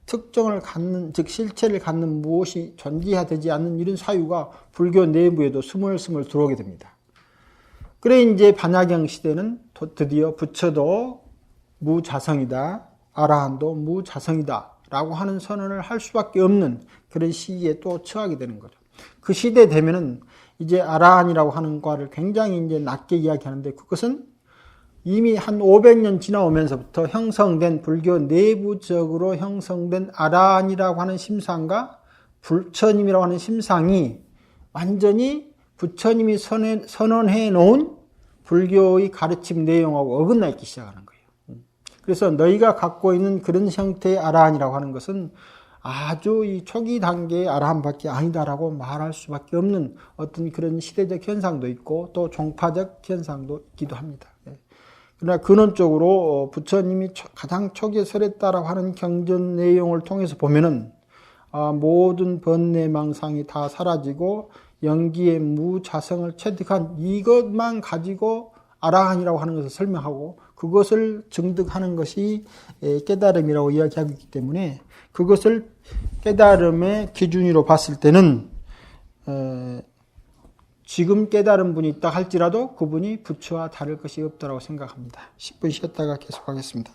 특정을 갖는, 즉 실체를 갖는 무엇이 존재해야 되지 않는 이런 사유가 불교 내부에도 스물스물 들어오게 됩니다. 그래 이제 반야경 시대는 드디어 부처도 무자성이다, 아라한도 무자성이다 라고 하는 선언을 할 수밖에 없는 그런 시기에 또 처하게 되는 거죠. 그 시대 되면은 이제 아라한이라고 하는 과를 굉장히 이제 낮게 이야기하는데 그것은 이미 한 500년 지나오면서부터 형성된 불교 내부적으로 형성된 아라한이라고 하는 심상과 부처님이라고 하는 심상이 완전히 부처님이 선언해 놓은 불교의 가르침 내용하고 어긋나 있기 시작하는 거예요. 그래서 너희가 갖고 있는 그런 형태의 아라한이라고 하는 것은 아주 이 초기 단계의 아라한밖에 아니다라고 말할 수밖에 없는 어떤 그런 시대적 현상도 있고 또 종파적 현상도 있기도 합니다. 그러나 근원적으로 부처님이 가장 초기에 설했다라고 하는 경전 내용을 통해서 보면은 모든 번뇌망상이 다 사라지고 영기의 무자성을 체득한 이것만 가지고 아라한이라고 하는 것을 설명하고 그것을 증득하는 것이 깨달음이라고 이야기하고 있기 때문에 그것을 깨달음의 기준으로 봤을 때는 지금 깨달은 분이 있다 할지라도 그분이 부처와 다를 것이 없다고 생각합니다. 10분 쉬었다가 계속하겠습니다.